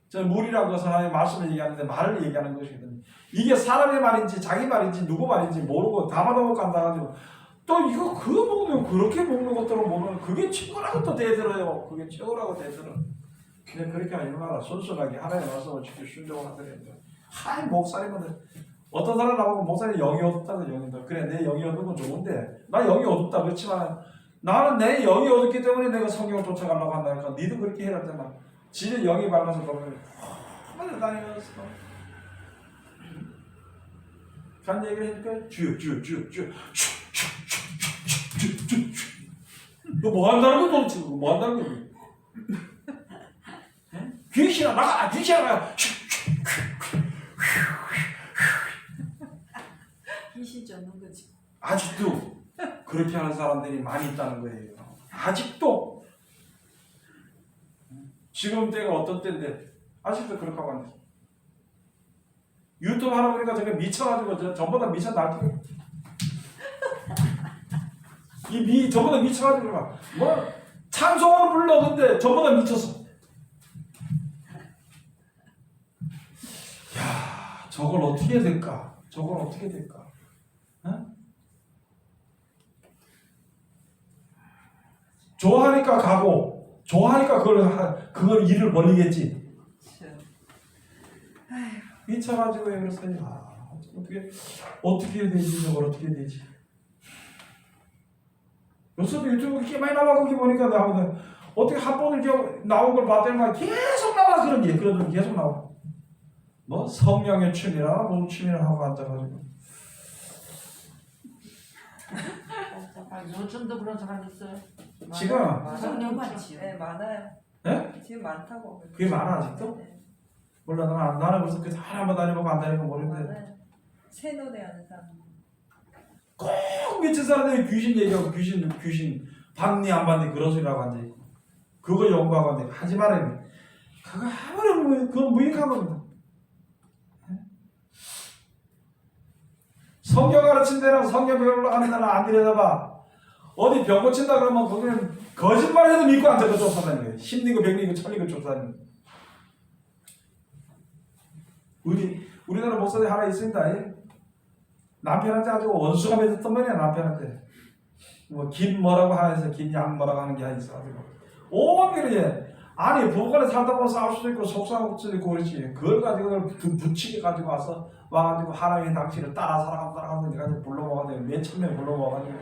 저 물이라는 것은 하나님의 말씀을 얘기하는데 말을 얘기하는 것이거든요. 이게 사람의 말인지 자기 말인지 누구 말인지 모르고 다 받아먹고 간다가지고 또 이거 그거 먹으면 그렇게 먹는 것들을 먹으면 그게 최고라고 또 대들어요. 그게 최고라고 대들어. 그냥 그렇게 하지 마라. 순순하게 하나님의 말씀을 지켜 순종을 하더래요. 하이 목사님은 어떤 사람 나보고 목사님 영이 어둡다고 영이다. 그래 내 영이 어두운 건 좋은데 나 영이 어둡다. 그렇지만 나는 내 영이 어둡기 때문에 내가 성경을 쫓아가려고 한다니까. 니도 그렇게 해라 했잖아. 지는 영이 밝아서 그러면 하늘 다니면서 간 얘기를 하니까 주여 너 뭐 한다는 거 도대체? 뭐 한다는 거? 귀신아 나가! 귀신아 나가! 귀신 쫓는 거지. 아직도 그렇게 하는 사람들이 많이 있다는 거예요. 아직도. 지금 때가 어떤 때인데 아직도 그렇게 하고 있는. 유튜브 하다 보니까 제가 미쳐가지고 전부 다 미쳐 날뛰고 전부 다 미쳐가지고 뭐 찬송을 불러. 근데 저보다 미쳤어. 야, 저걸 어떻게 될까? 저걸 어떻게 될까? 어? 좋아하니까 가고, 좋아하니까 그걸 일을 벌리겠지. 미쳐가지고 왜 그러세요? 아, 어떻게 되지? 저걸 어떻게 되지? 요새도 유튜브 그렇게 많이 나와. 거기 보니까 나오거든. 어떻게 한 번을 나온 걸 봤더니 계속 나와. 그러더니 계속 나와. 뭐 성령의 춤이라 무슨 춤이라 하고 앉아가지고. 요즘도 그런 사람 있어요. 지금 성령 많지요. 네, 많아요. 예? 지금 많다고. 그게 많아 아직도? 네, 몰라. 나는 벌써 그 한번 다니고 안 다니고 모르는데 많아요. 새 노래 하는 사람. 꼭 미친 사람들이 귀신 얘기하고 귀신 받니 안 받니 그런 소리라고 앉아있고 그거 연구하고 앉아있고 하지 말아요. 그거 아무리 그건 무익한 겁니다. 성경 가르친 데랑 성경 배우러 가는 데는 안 들여다봐. 어디 병 고친다 그러면 거기는 거짓말해도 믿고 앉아서 쫓아다니는 거예요. 심리고 백리고 천리고 쫓아다니는 거예요. 우리나라 목사들 하나 있습니다. 남편한테 아주 원수가 맺었던 말이야. 남편한테 뭐 김 뭐라고 하면서 김양 뭐라고 하는 게 있어가지고 오늘에 아니 부부간에 살다 보면 싸울 수도 있고 속상할 수도 있고 그렇지. 그걸 가지고 부치게 가지고 와가지고 하나님의 당신을 따라 살아가고 내가 불러먹어가지고 몇천 명 불러먹어가지고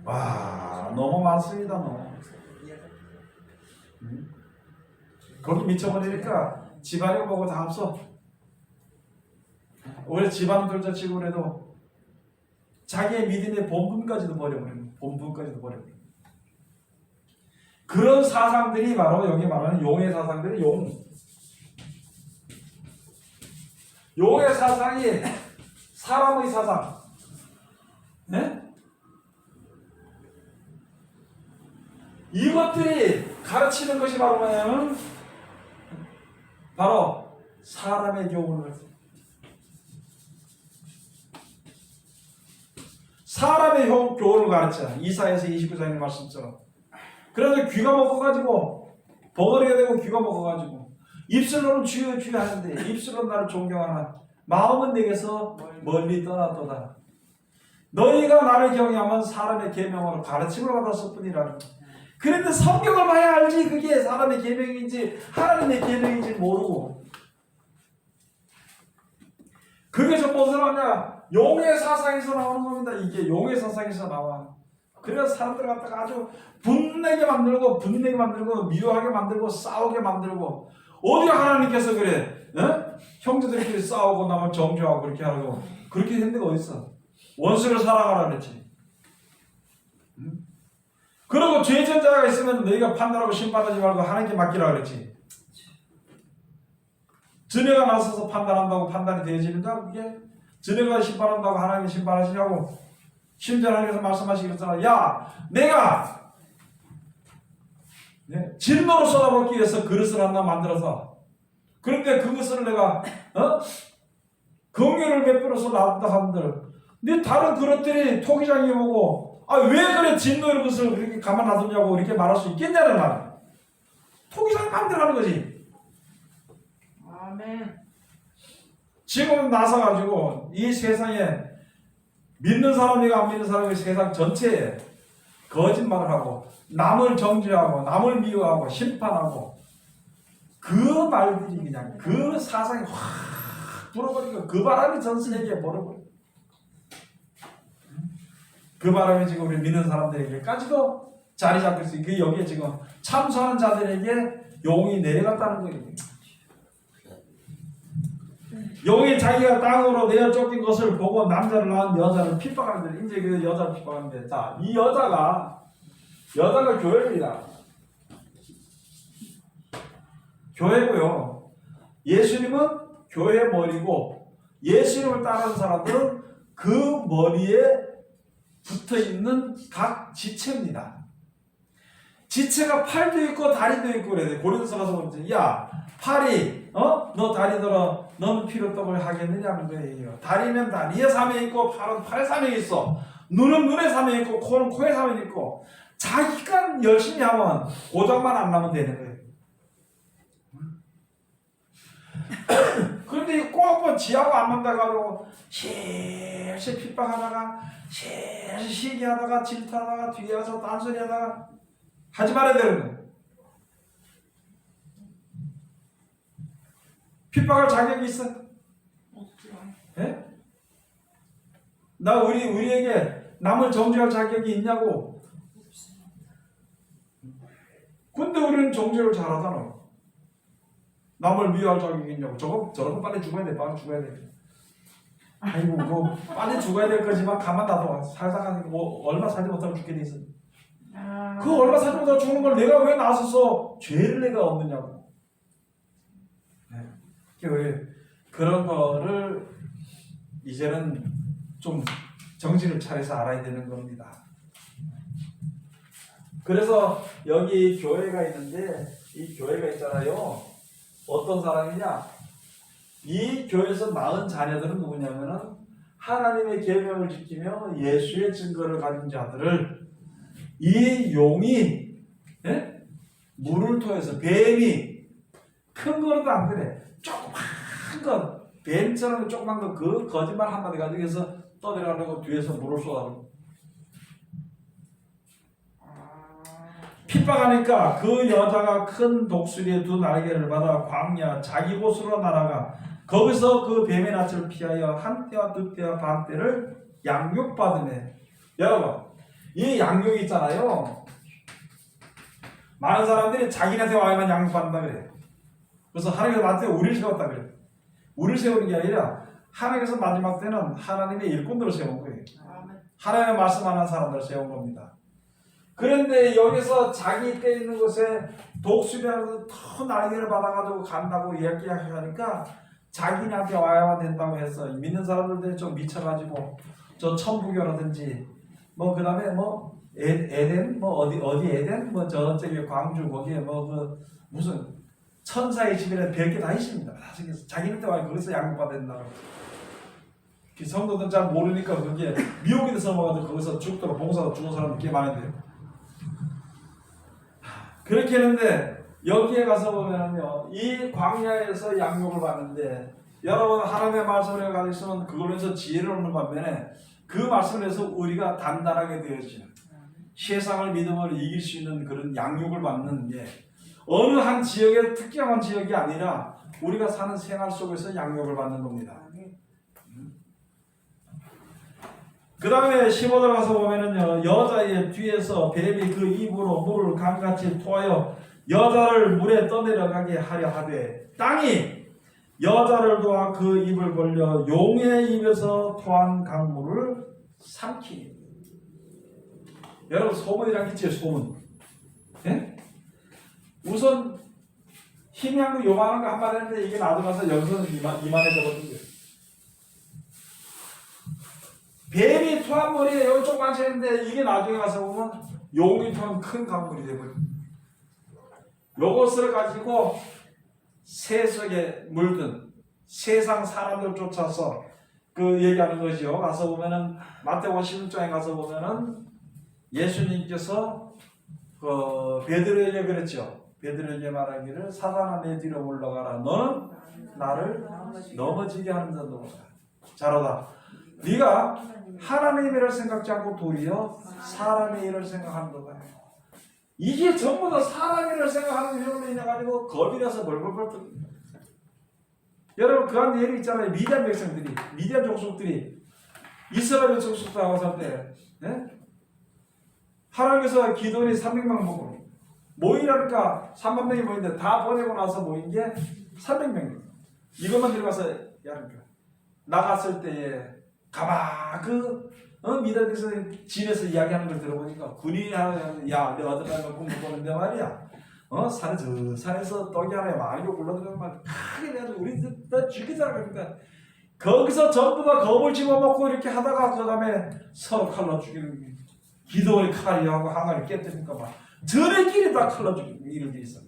와 너무 많습니다. 너무. 거기 미쳐버리니까 집안이 보고 다 없어. 원래 집안은 둘째치고 그래도 자기의 믿음의 본분까지도 버려버리는 본분까지도 버려버리는 그런 사상들이 바로 여기 말하는 용의 사상들이 용의 사상이 사람의 사상. 네? 이것들이 가르치는 것이 바로 뭐냐면 바로 사람의 교훈을 사람의 교훈을 가르쳐. 이사야서 29장의 말씀처럼. 그래서 귀가 먹어가지고 벙어리가 되고 귀가 먹어가지고 입술로는 주여 주여 하는데 입술로 나를 존경하나 마음은 내게서 멀리 떠나도다. 너희가 나를 경외하면 사람의 계명으로 가르침을 받았을 뿐이라. 그런데 성경을 봐야 알지 그게 사람의 계명인지 하나님의 계명인지 모르고 그게 전부 어디서 나오냐? 용의 사상에서 나오는 겁니다. 이게 용의 사상에서 나와. 그래서 사람들 갖다가 아주 분내게 만들고 미워하게 만들고 싸우게 만들고 어디가 하나님께서 그래? 어? 형제들끼리 싸우고 남을 정죄하고 그렇게 하고 그렇게 된 데가 어딨어? 원수를 사랑하라 그랬지. 응? 그리고 죄전자가 있으면 너희가 판단하고 심판하지 말고 하나님께 맡기라 그랬지. 전해가 나서서 판단한다고 판단이 되어지는가? 그게 전해가 심판한다고 하나님이 심판하시냐고. 심지어 하나님께서 말씀하시기 그랬잖아. 야 내가 진노로 쏟아붓기 위해서 그릇을 하나 만들어서 그런데 그것을 내가 긍휼을 베풀어서 놔둔다 한들 네 다른 그릇들이 토기장이 보고 아 왜 그래 진노의 그릇을 그렇게 가만 놔두냐고 이렇게 말할 수 있겠냐는 말이야. 토기장이 마음대로 하는 거지. 아멘. 지금 나서가지고 이 세상에 믿는 사람이가 안 믿는 사람이 세상 전체에 거짓말을 하고 남을 정죄하고 남을 미워하고 심판하고 그 말들이 그냥 그 사상이 확 불어버리고 그 바람이 전 세계에 불어버려. 그 바람이 지금 우리 믿는 사람들에게까지도 자리 잡고 있어요. 그 여기에 지금 참소하는 자들에게 용이 내려갔다는 거예요. 용이 자기가 땅으로 내어 쫓긴 것을 보고 남자를 낳은 여자를 핍박하는데 이제 그 여자를 핍박하는데 자, 이 여자가 교회입니다. 교회고요. 예수님은 교회 머리고 예수님을 따르는 사람들은 그 머리에 붙어있는 각 지체입니다. 지체가 팔도 있고 다리도 있고 그래. 고린도서 가서 보면 야 팔이 너 다리 들어 너는 피로떡을 하겠느냐는 거예요. 다리는 다리에 사명이 있고 팔은 팔에 사명이 있어. 눈은 눈에 사명이 있고 코는 코에 사명이 있고 자기가 열심히 하면 고장만 안 나면 되는 거예요. 그런데 꼭 지하고 안 만나가지고 실실 핍박하다가 실실 시기하다가 질투하다가 뒤에 가서 딴소리하다가 하지 말아야 되는 거예요. 핍박할 자격이 있어? 예? 나 우리에게 남을 정죄할 자격이 있냐고? 근데 우리는 정죄를 잘하잖아. 남을 미워할 자격이 있냐고. 저런 거 빨리 죽어야 돼. 빨리 죽어야 돼. 아이고 뭐 빨리 죽어야 될 거지만 가만 놔둬. 살다가 뭐 얼마 살지 못하고 죽게 돼 있어. 그 얼마 살지 못하고 죽는 걸 내가 왜 나서서 죄를 내가 얻느냐고. 네. 왜 그런 거를 이제는 좀 정신을 차려서 알아야 되는 겁니다. 그래서 여기 교회가 있는데 이 교회가 있잖아요. 어떤 사람이냐? 이 교회에서 낳은 자녀들은 누구냐면은 하나님의 계명을 지키며 예수의 증거를 가진 자들을 이 용이 물을 토해서 뱀이 큰 거로도 안 그래. 조그만 거 뱀처럼 조그만 거 그 거짓말 한마디 가지고 해서 떠내려가려고 뒤에서 물을 쏟아버려. 핍박하니까 그 여자가 큰 독수리의 두 날개를 받아 광야 자기 곳으로 날아가 거기서 그 뱀의 낯을 피하여 한 때와 두 때와 반 때를 양육받으네. 여러분 이 양육이 있잖아요. 많은 사람들이 자기네한테 와야만 양육받는다 그래요. 그래서 하나님께서 마지막에 우리를 세웠다 그래요. 우리를 세우는 게 아니라 하나님께서 마지막 때는 하나님의 일꾼들을 세운 거예요. 하나님의 말씀하는 사람들을 세운 겁니다. 그런데 여기서 자기 때 있는 곳에 독수리하고 더 날개를 받아가지고 간다고 이야기하니까 자기한테 와야만 된다고 해서 믿는 사람들이 좀 미쳐가지고 저 천부교라든지 뭐 그다음에 뭐 에덴 뭐 어디 에덴 뭐 저쪽에 광주 거기에 뭐 그 무슨 천사의 집에는 별게 다 있습니다. 자기한테 와야 거기서 양육받아야 된다고. 성도들 잘 모르니까 그게 미혹이 돼서 먹어도 거기서 죽도록 봉사도 죽은 사람들 꽤 많은데요. 그렇게 했는데 여기에 가서 보면은요 이 광야에서 양육을 받는데 여러분 하나님의 말씀을 가지고 있으면 그걸로 해서 지혜를 얻는 반면에 그 말씀을 해서 우리가 단단하게 되어지는 세상을 믿음으로 이길 수 있는 그런 양육을 받는 게 어느 한 지역의 특정한 지역이 아니라 우리가 사는 생활 속에서 양육을 받는 겁니다. 그 다음에 15절 가서 보면은요 여자의 뒤에서 뱀이 그 입으로 물을 강같이 토하여 여자를 물에 떠내려가게 하려 하되 땅이 여자를 도와 그 입을 벌려 용의 입에서 토한 강물을 삼키니. 여러분 소문이란 게 제 소문. 예? 우선 희미한 거 요만한 거 한마디 했는데 이게 나도 가서 여기서는 이만해져거든요. 뱀이 토한 물이 여기 조그맣게 했는데 이게 나중에 가서 보면 용이 토한 큰 강물이 되버려. 요것을 가지고 새 속에 물든 세상 사람들 쫓아서 그 얘기하는 것이요. 가서 보면은 마태복음 16장에 가서 보면은 예수님께서 그 베드로에게 그랬죠. 베드로에게 말하기를 사단아 내 뒤로 물러가라. 너는 나를 넘어지게 하는 자도다. 잘하다. 네가 하나님의 일을 생각지 않고 도리어 사람의 일을 생각한다. 이게 전부 다 사람의 일을 생각하는 일로 인해 가지고 겁이 나서 벌벌벌 떨. 여러분 그 안에 예를 있잖아요. 미디안 백성들이, 미디안 족속들이 이스라엘 족속하고 살 때, 네? 하나님께서 기도원이 300명 모고 모이라니까 3만 명이 모이는데 다 보내고 나서 모인 게 300명이에요. 이것만 들어가서 야니까 나갔을 때에 가만 미디안에서 진에서 이야기하는 걸 들어보니까 군인이 하는 야, 내가 어떤 날만 꿈을 보는데 말이야. 산에서 떡이 하나에 많이 굴러들어가면 막 크게 내가지고 우리 다 죽이자 그러니까 거기서 전부 다 겁을 집어먹고 이렇게 하다가 그 다음에 서로 칼로 죽이는 게 기도의 칼이하고 항아리 깨뜨리니까 막 저네끼리 다 칼로 죽이는 일들이 있어.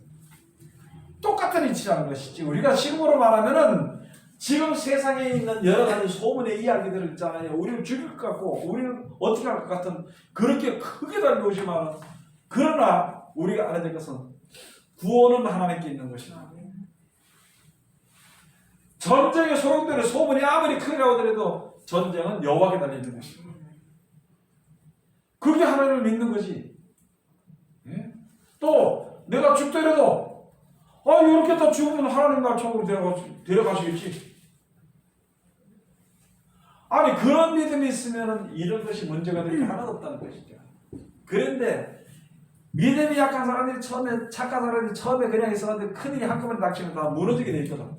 똑같은 이치라는 것이지. 우리가 지금으로 말하면은 지금 세상에 있는 여러 가지 소문의 이야기들 있잖아요. 우리를 죽일 것 같고 우리를 어떻게 할 것 같은 그렇게 크게 달려오지만 그러나 우리가 알아야 될 것은 구원은 하나님께 있는 것이다. 전쟁의 소용돌이 소문이 아무리 크게 오더라도 전쟁은 여호와께 달려있는 것이다. 그게 하나님을 믿는 거지. 예? 또 내가 죽더라도 이렇게 다 죽으면 하나님 날 천국으로 데려가시겠지. 아니 그런 믿음이 있으면 이런 것이 문제가 될 게 하나도 없다는 것이죠. 그런데 믿음이 약한 사람들이 처음에 착한 사람들이 처음에 그냥 있었는데 큰일이 한꺼번에 닥치면 다 무너지게 돼 있거든.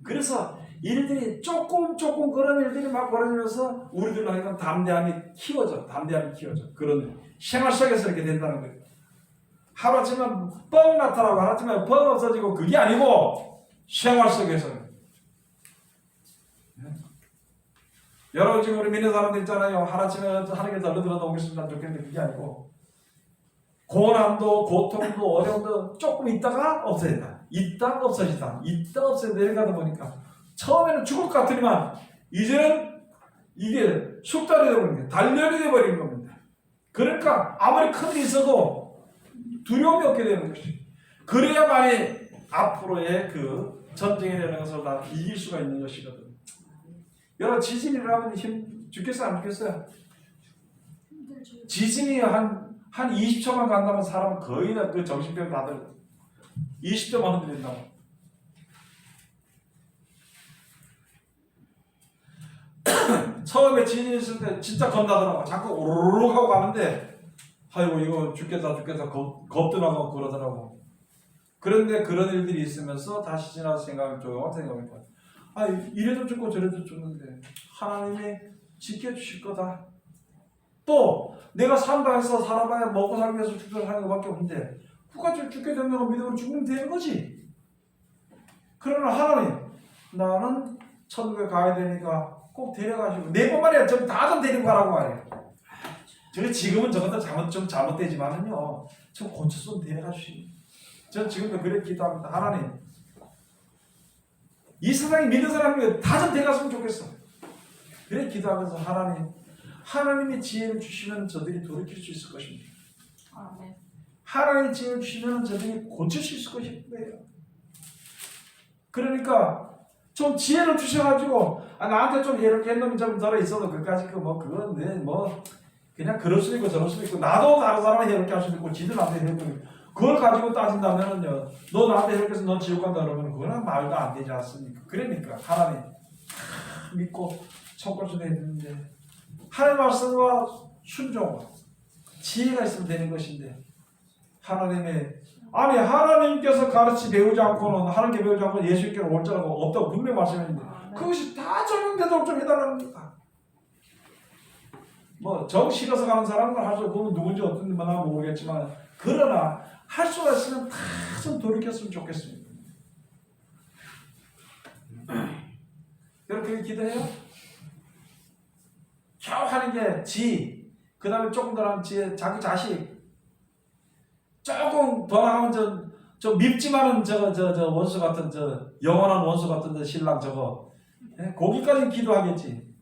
그래서 일들이 조금 그런 일들이 막 벌어지면서 우리들로 하여금 담대함이 키워져. 그런 생활 속에서 이렇게 된다는 거예요. 하루아침에 뻥 나타나고 하루아침에 뻥 없어지고 그게 아니고 생활 속에서. 여러분 지금 우리 믿는 사람들 있잖아요. 하루아침에 하나님께 덜러들어도 오겠습니다 좋겠는데 그게 아니고 고난도 고통도 어려움도 조금 있다가 없어진다. 있다가 없어지다. 있다가 없어져 내려가다 보니까 처음에는 죽을 것 같더니만 이제는 이게 숙달이 되어버린 거예요. 단련이 되어버린 겁니다. 그러니까 아무리 큰 일이 있어도 두려움이 없게 되는 것이. 그래야만이 앞으로의 그 전쟁이라는 것을 다 이길 수가 있는 것이거든. 여러분 지진이 일어나면 죽겠어요 안 죽겠어요? 지진이 한 20초만 간다면 사람은 거의 다 그 정신병 다들 20초만 흔들린다고. 처음에 지진이 있을 때 진짜 겁나더라고. 자꾸 오르르 하고 가는데 아이고 이거 죽겠다 겁도 나고 그러더라고. 그런데 그런 일들이 있으면서 다시 지나서 생각해보니까 이래도 죽고 저래도 죽는데 하나님이 지켜주실 거다. 또 내가 산다 해서 살아봐야 먹고 살기 위해서 죽도록 하는 것밖에 없는데 후가 죽게 된다고 믿음으로 죽으면 되는 거지. 그러나 하나님 나는 천국에 가야 되니까 꼭 데려가시고 네 번 말이야 다 데리고 가라고 말이에요. 지금은 저것도 잘못되지만은요 좀 고쳐서 데려가주시고 전 지금도 그렇게 기도합니다. 하나님 이 세상에 믿는 사람이 다 좀 데려갔으면 좋겠어. 그래 기도하면서 하나님이 지혜를 주시면 저들이 돌이킬 수 있을 것입니다. 아멘. 하나님이 지혜를 주시면 저들이 고칠 수 있을 것이에요. 그러니까 좀 지혜를 주셔가지고 나한테 좀 이렇게 했는면 좀 덜어 있어도 그까짓 그건 그냥 그럴 수도 있고 저럴 수도 있고 나도 다른 사람이 이렇게 할 수도 있고 지들 나한테 이렇게 그걸 가지고 따진다면은요 너 나한테 이렇게 해서 넌 지옥 간다 그러면 그건 말도 안 되지 않습니까? 그러니까 하나님 믿고 첫걸음도 했는데 하나님 말씀과 순종 지혜가 있으면 되는 것인데 하나님께서 가르치 배우지 않고는 하나님께 배우지 않고 예수님께로 올 자가 없다고 분명히 말씀했는데 그것이 다 적용되도록 좀 해달라는 겁니다. 정 싫어서 가는 사람은 할 수 없고 누군지 어떤지 모르겠지만 그러나 할 수가 있으면 다 좀 돌이켰으면 좋겠습니다. 여러분 그렇게 기도해요? 겨우 하는 게 그 다음에 조금 더 하면 자기 자식 조금 더 나가면 저 밉지만은 저 원수 같은 영원한 원수 같은 신랑 거기까지는 기도하겠지.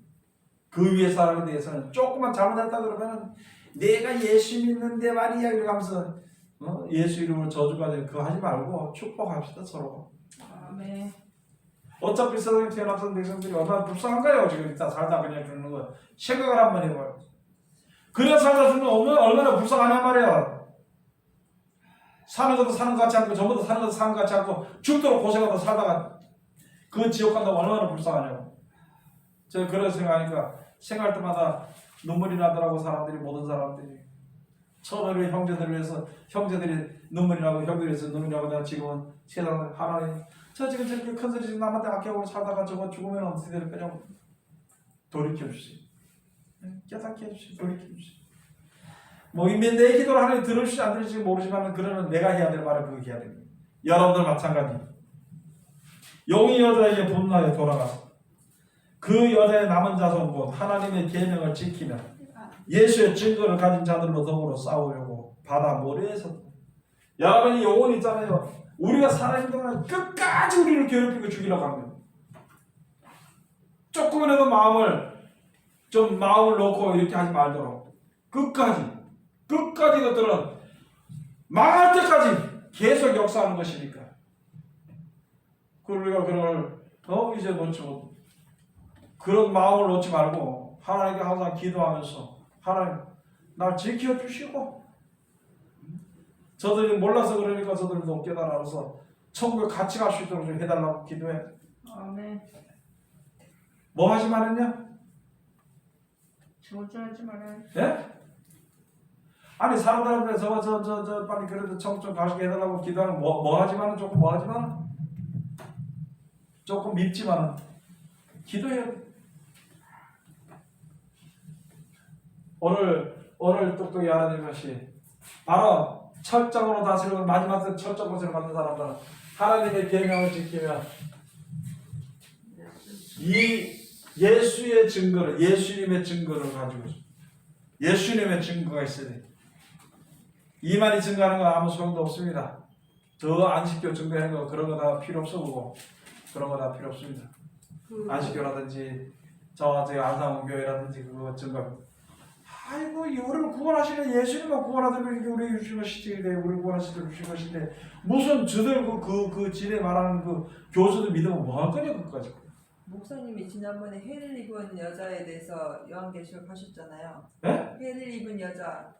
그 위에 사람에 대해서는 조금만 잘못했다 그러면은 내가 예수 믿는데 말이야 이러고 하면서 예수 이름으로 저주가 그거 하지 말고 축복합시다 서로. 아멘. 어차피 세상에 태어났던 백성들이 얼마나 불쌍한가요? 지금 일단 살다 그냥 죽는 거 생각을 한번 해봐요. 그냥 살다 죽는 거 얼마나 불쌍하냐 말이야. 사는 것도 사는 것 같지 않고 전부터 사는 것도 사는 것 같지 않고 죽도록 고생하다 살다가 그 지옥 간다고 얼마나 불쌍하냐고. 제가 그런 생각하니까 생각할 때마다 눈물이 나더라고. 모든 사람들이 처음에 형제들을 위해서 형제들이 눈물이 나고 형들이 위해서 눈물이 나고 내가 지금은 세상을 하나님 저 지금 저렇게 큰 소리 지금 남한테 아껴보고 살다가 저거 죽으면 어떻게 될 거냐고 돌이켜주세요. 깨닫게 해주세요. 돌이켜주세요. 내 기도를 하나님 들으실지 안 들으실지 모르지만 그러면 내가 해야 될 말을 그렇게 해야 됩니다. 여러분들 마찬가지. 용이 여자에게 분노하여 돌아가서 그 여자의 남은 자손 곧 하나님의 계명을 지키며 예수의 증거를 가진 자들로 더불어 싸우려고 바다 모래에 섰다. 여러분이 영혼 있잖아요. 우리가 살아있는 동안 끝까지 우리를 괴롭히고 죽이려고 합니다. 조금이라도 마음을 놓고 이렇게 하지 말도록 끝까지 그것들은 망할 때까지 계속 역사하는 것이니까. 우리가 그걸 이제 놓치고 그런 마음을 놓지 말고 하나님께 항상 기도하면서 하나님 날 지켜주시고 저들이 몰라서 그러니까 저들도 깨달아서 천국에 같이 갈 수 있도록 좀 해달라고 기도해. 아멘. 뭐 하지만은요? 저주하지 말아요. 예? 아니 사람들한테 저 빨리 그래도 천국 좀 가시게 해달라고 기도하는 뭐 하지만은 조금 뭐 하지만 조금 밉지만은 기도해요. 오늘 똑똑히 알아야 될 것이 바로 철저으로 다스리고 마지막 때 철저 것을 받는 사람들은 하나님의 계명을 지키면 이 예수의 증거를 예수님의 증거를 가지고 예수님의 증거가 있어야 돼. 이만희 증거하는 건 아무 소용도 없습니다. 저 안식교 증거하는 거 그런 거 다 필요 없고 그런 거 다 필요 없습니다. 안식교라든지 저희 안상원교회라든지 그거 증거. 아이고 우리를 구원하시는 예수님만 구원하더니 우리 주신 것이지 우리 구원하시는 주신 것인데 무슨 저들 그 지네 말하는 그 교수들 믿으면 뭐 할 거냐 그까지. 목사님이 지난번에 해를 입은 여자에 대해서 요한계시록 하셨잖아요. 네? 해를 입은 여자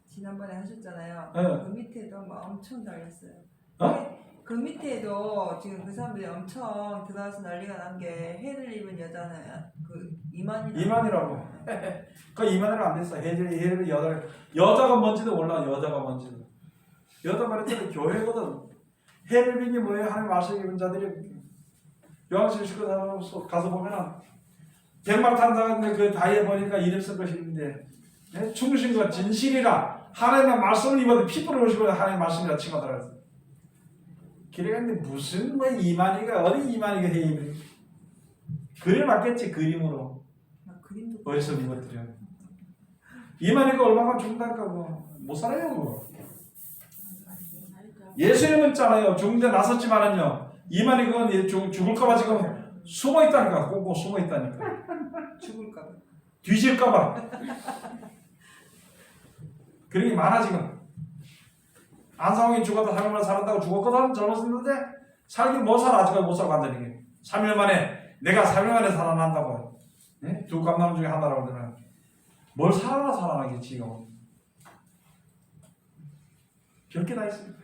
지난번에 하셨잖아요. 네. 그 밑에도 막 엄청 달렸어요. 그 밑에도 지금 그 사람들이 엄청 들어와서 난리가 난 게 해를 입은 여자는 그 이만이라고. 그 이만이라 안 됐어. 해를 여자가 뭔지도 몰라. 여자가 뭔지도. 여자 말했더니 교회거든. 해를 입은 게 뭐예요? 하나님 말씀 입은 자들이 요한계시록 시고 가서 보면은 백말 탄다는데 그 다이에 보니까 이름 쓴 것이 있는데 충신과 진실이라 하나님의 말씀을 입어도 피부를 오시고 하나님의 말씀이라 칭하더라. 길에 갔는데 무슨 뭐 이만희가 어디 이만희가 해 그림 맞겠지 그림으로. 그림도 어디서 이것들이야. 이만희가 얼마나 죽는다니까 그거 못 살아요 그거. 예수님은 있잖아요. 죽는데 나섰지만은요. 이만희 그건 죽을까봐 지금 숨어 있다니까. 꽁꽁 숨어 있다니까. 죽을까봐. 뒤질까봐. 그런 게 많아 지금. 안상홍이 죽었다 3일 만에 살았다고 죽었거든. 젊었었는데 살긴 못 살아. 아직까지 못 살고 간다는 게. 3일 만에 내가 3일 만에 살아난다고. 네? 두 감남 중에 하나라고 그러면 뭘 살아나겠지 지금. 별게 다 있습니다.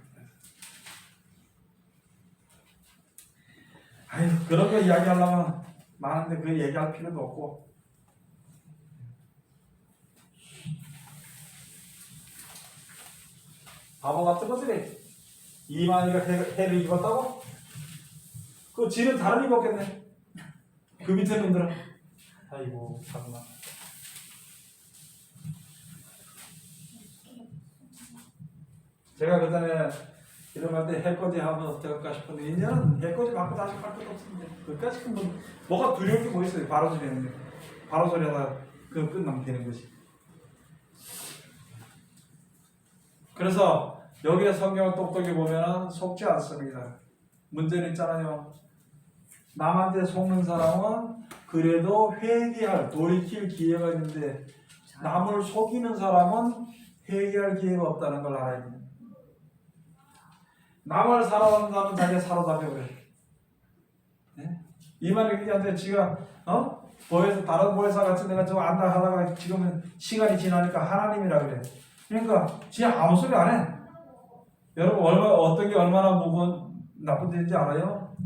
아유 그런 거 이야기하려면 많은데 그 얘기할 필요도 없고. 바보 같은 것들이 이만희가 해를 입었다고? 그 지는 다른 입었겠네. 그 밑에 놈들은 아이고 참나. 제가 그 전에 이런 말때 해코지 하면 어떨까 싶은데 이제는 해코지 받고 다시 갈 것도 없는데 그까지 뭐가 두려울 게 뭐 있어요. 바로 소리 하는데 바로 소리 하다 그 끝나면 되는 거지. 그래서 여기에 성경을 똑똑히 보면 속지 않습니다. 문제는 있잖아요. 남한테 속는 사람은 그래도 회개할 돌이킬 기회가 있는데 남을 속이는 사람은 회개할 기회가 없다는 걸 알아야 돼요. 남을 사랑하는 사람은 자기가 사로잡혀버려. 네? 이만희 기자한테 지가 보혜사 다른 보혜사 같은 데가 좀 안다 하다가 지금은 시간이 지나니까 하나님이라 그래. 그러니까 진짜 아무 소리 안 해. 여러분 어떤 게 얼마나 무거운 나쁜 일인지 알아요?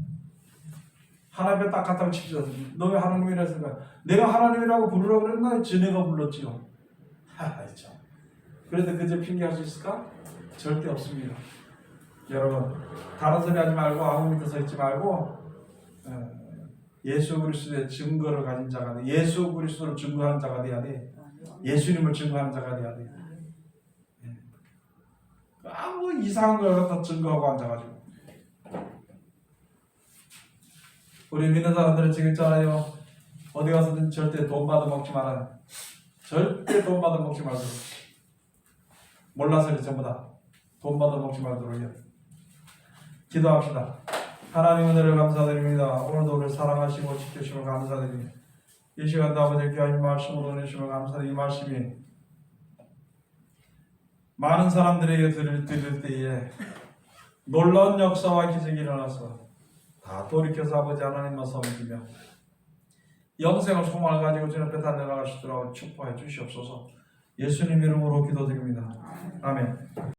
하나님에 딱 갖다 칩시다. 너 왜 하나님이라 했을까? 내가 하나님이라고 부르라고 그랬나? 지네가 불렀지요. 하하 참. 그래도 그저 핑계할 수 있을까? 절대 없습니다. 여러분 다른 소리 하지 말고 아무 믿어 서 있지 말고 예수 그리스도의 증거를 가진 자가 돼. 예수 그리스도를 증거하는 자가 돼야 돼. 예수님을 증거하는 자가 돼야 돼. 아무 이상한 걸 갖다 증거하고 앉아가지고 우리 믿는 사람들은 지금 있잖아요. 어디 가서든 절대 돈 받아 먹지 말아요. 절대 돈 받아 먹지 말도록. 몰라서 전부 다 돈 받아 먹지 말도록 해요. 기도합시다. 하나님 은혜를 감사드립니다. 오늘도 우리를 사랑하시고 지켜주시면 감사드립니다. 이 시간도 아버지 귀한 말씀으로 은혜주시면 감사드립니다. 이 말씀이 많은 사람들에게 드릴 때에 놀라운 역사와 기적이 일어나서 다 돌이켜서 아버지 하나님만 섬기며 영생을 소망을 가지고 주님 앞에 달려나갈 수 있도록 축복해 주시옵소서. 예수님 이름으로 기도드립니다. 아멘.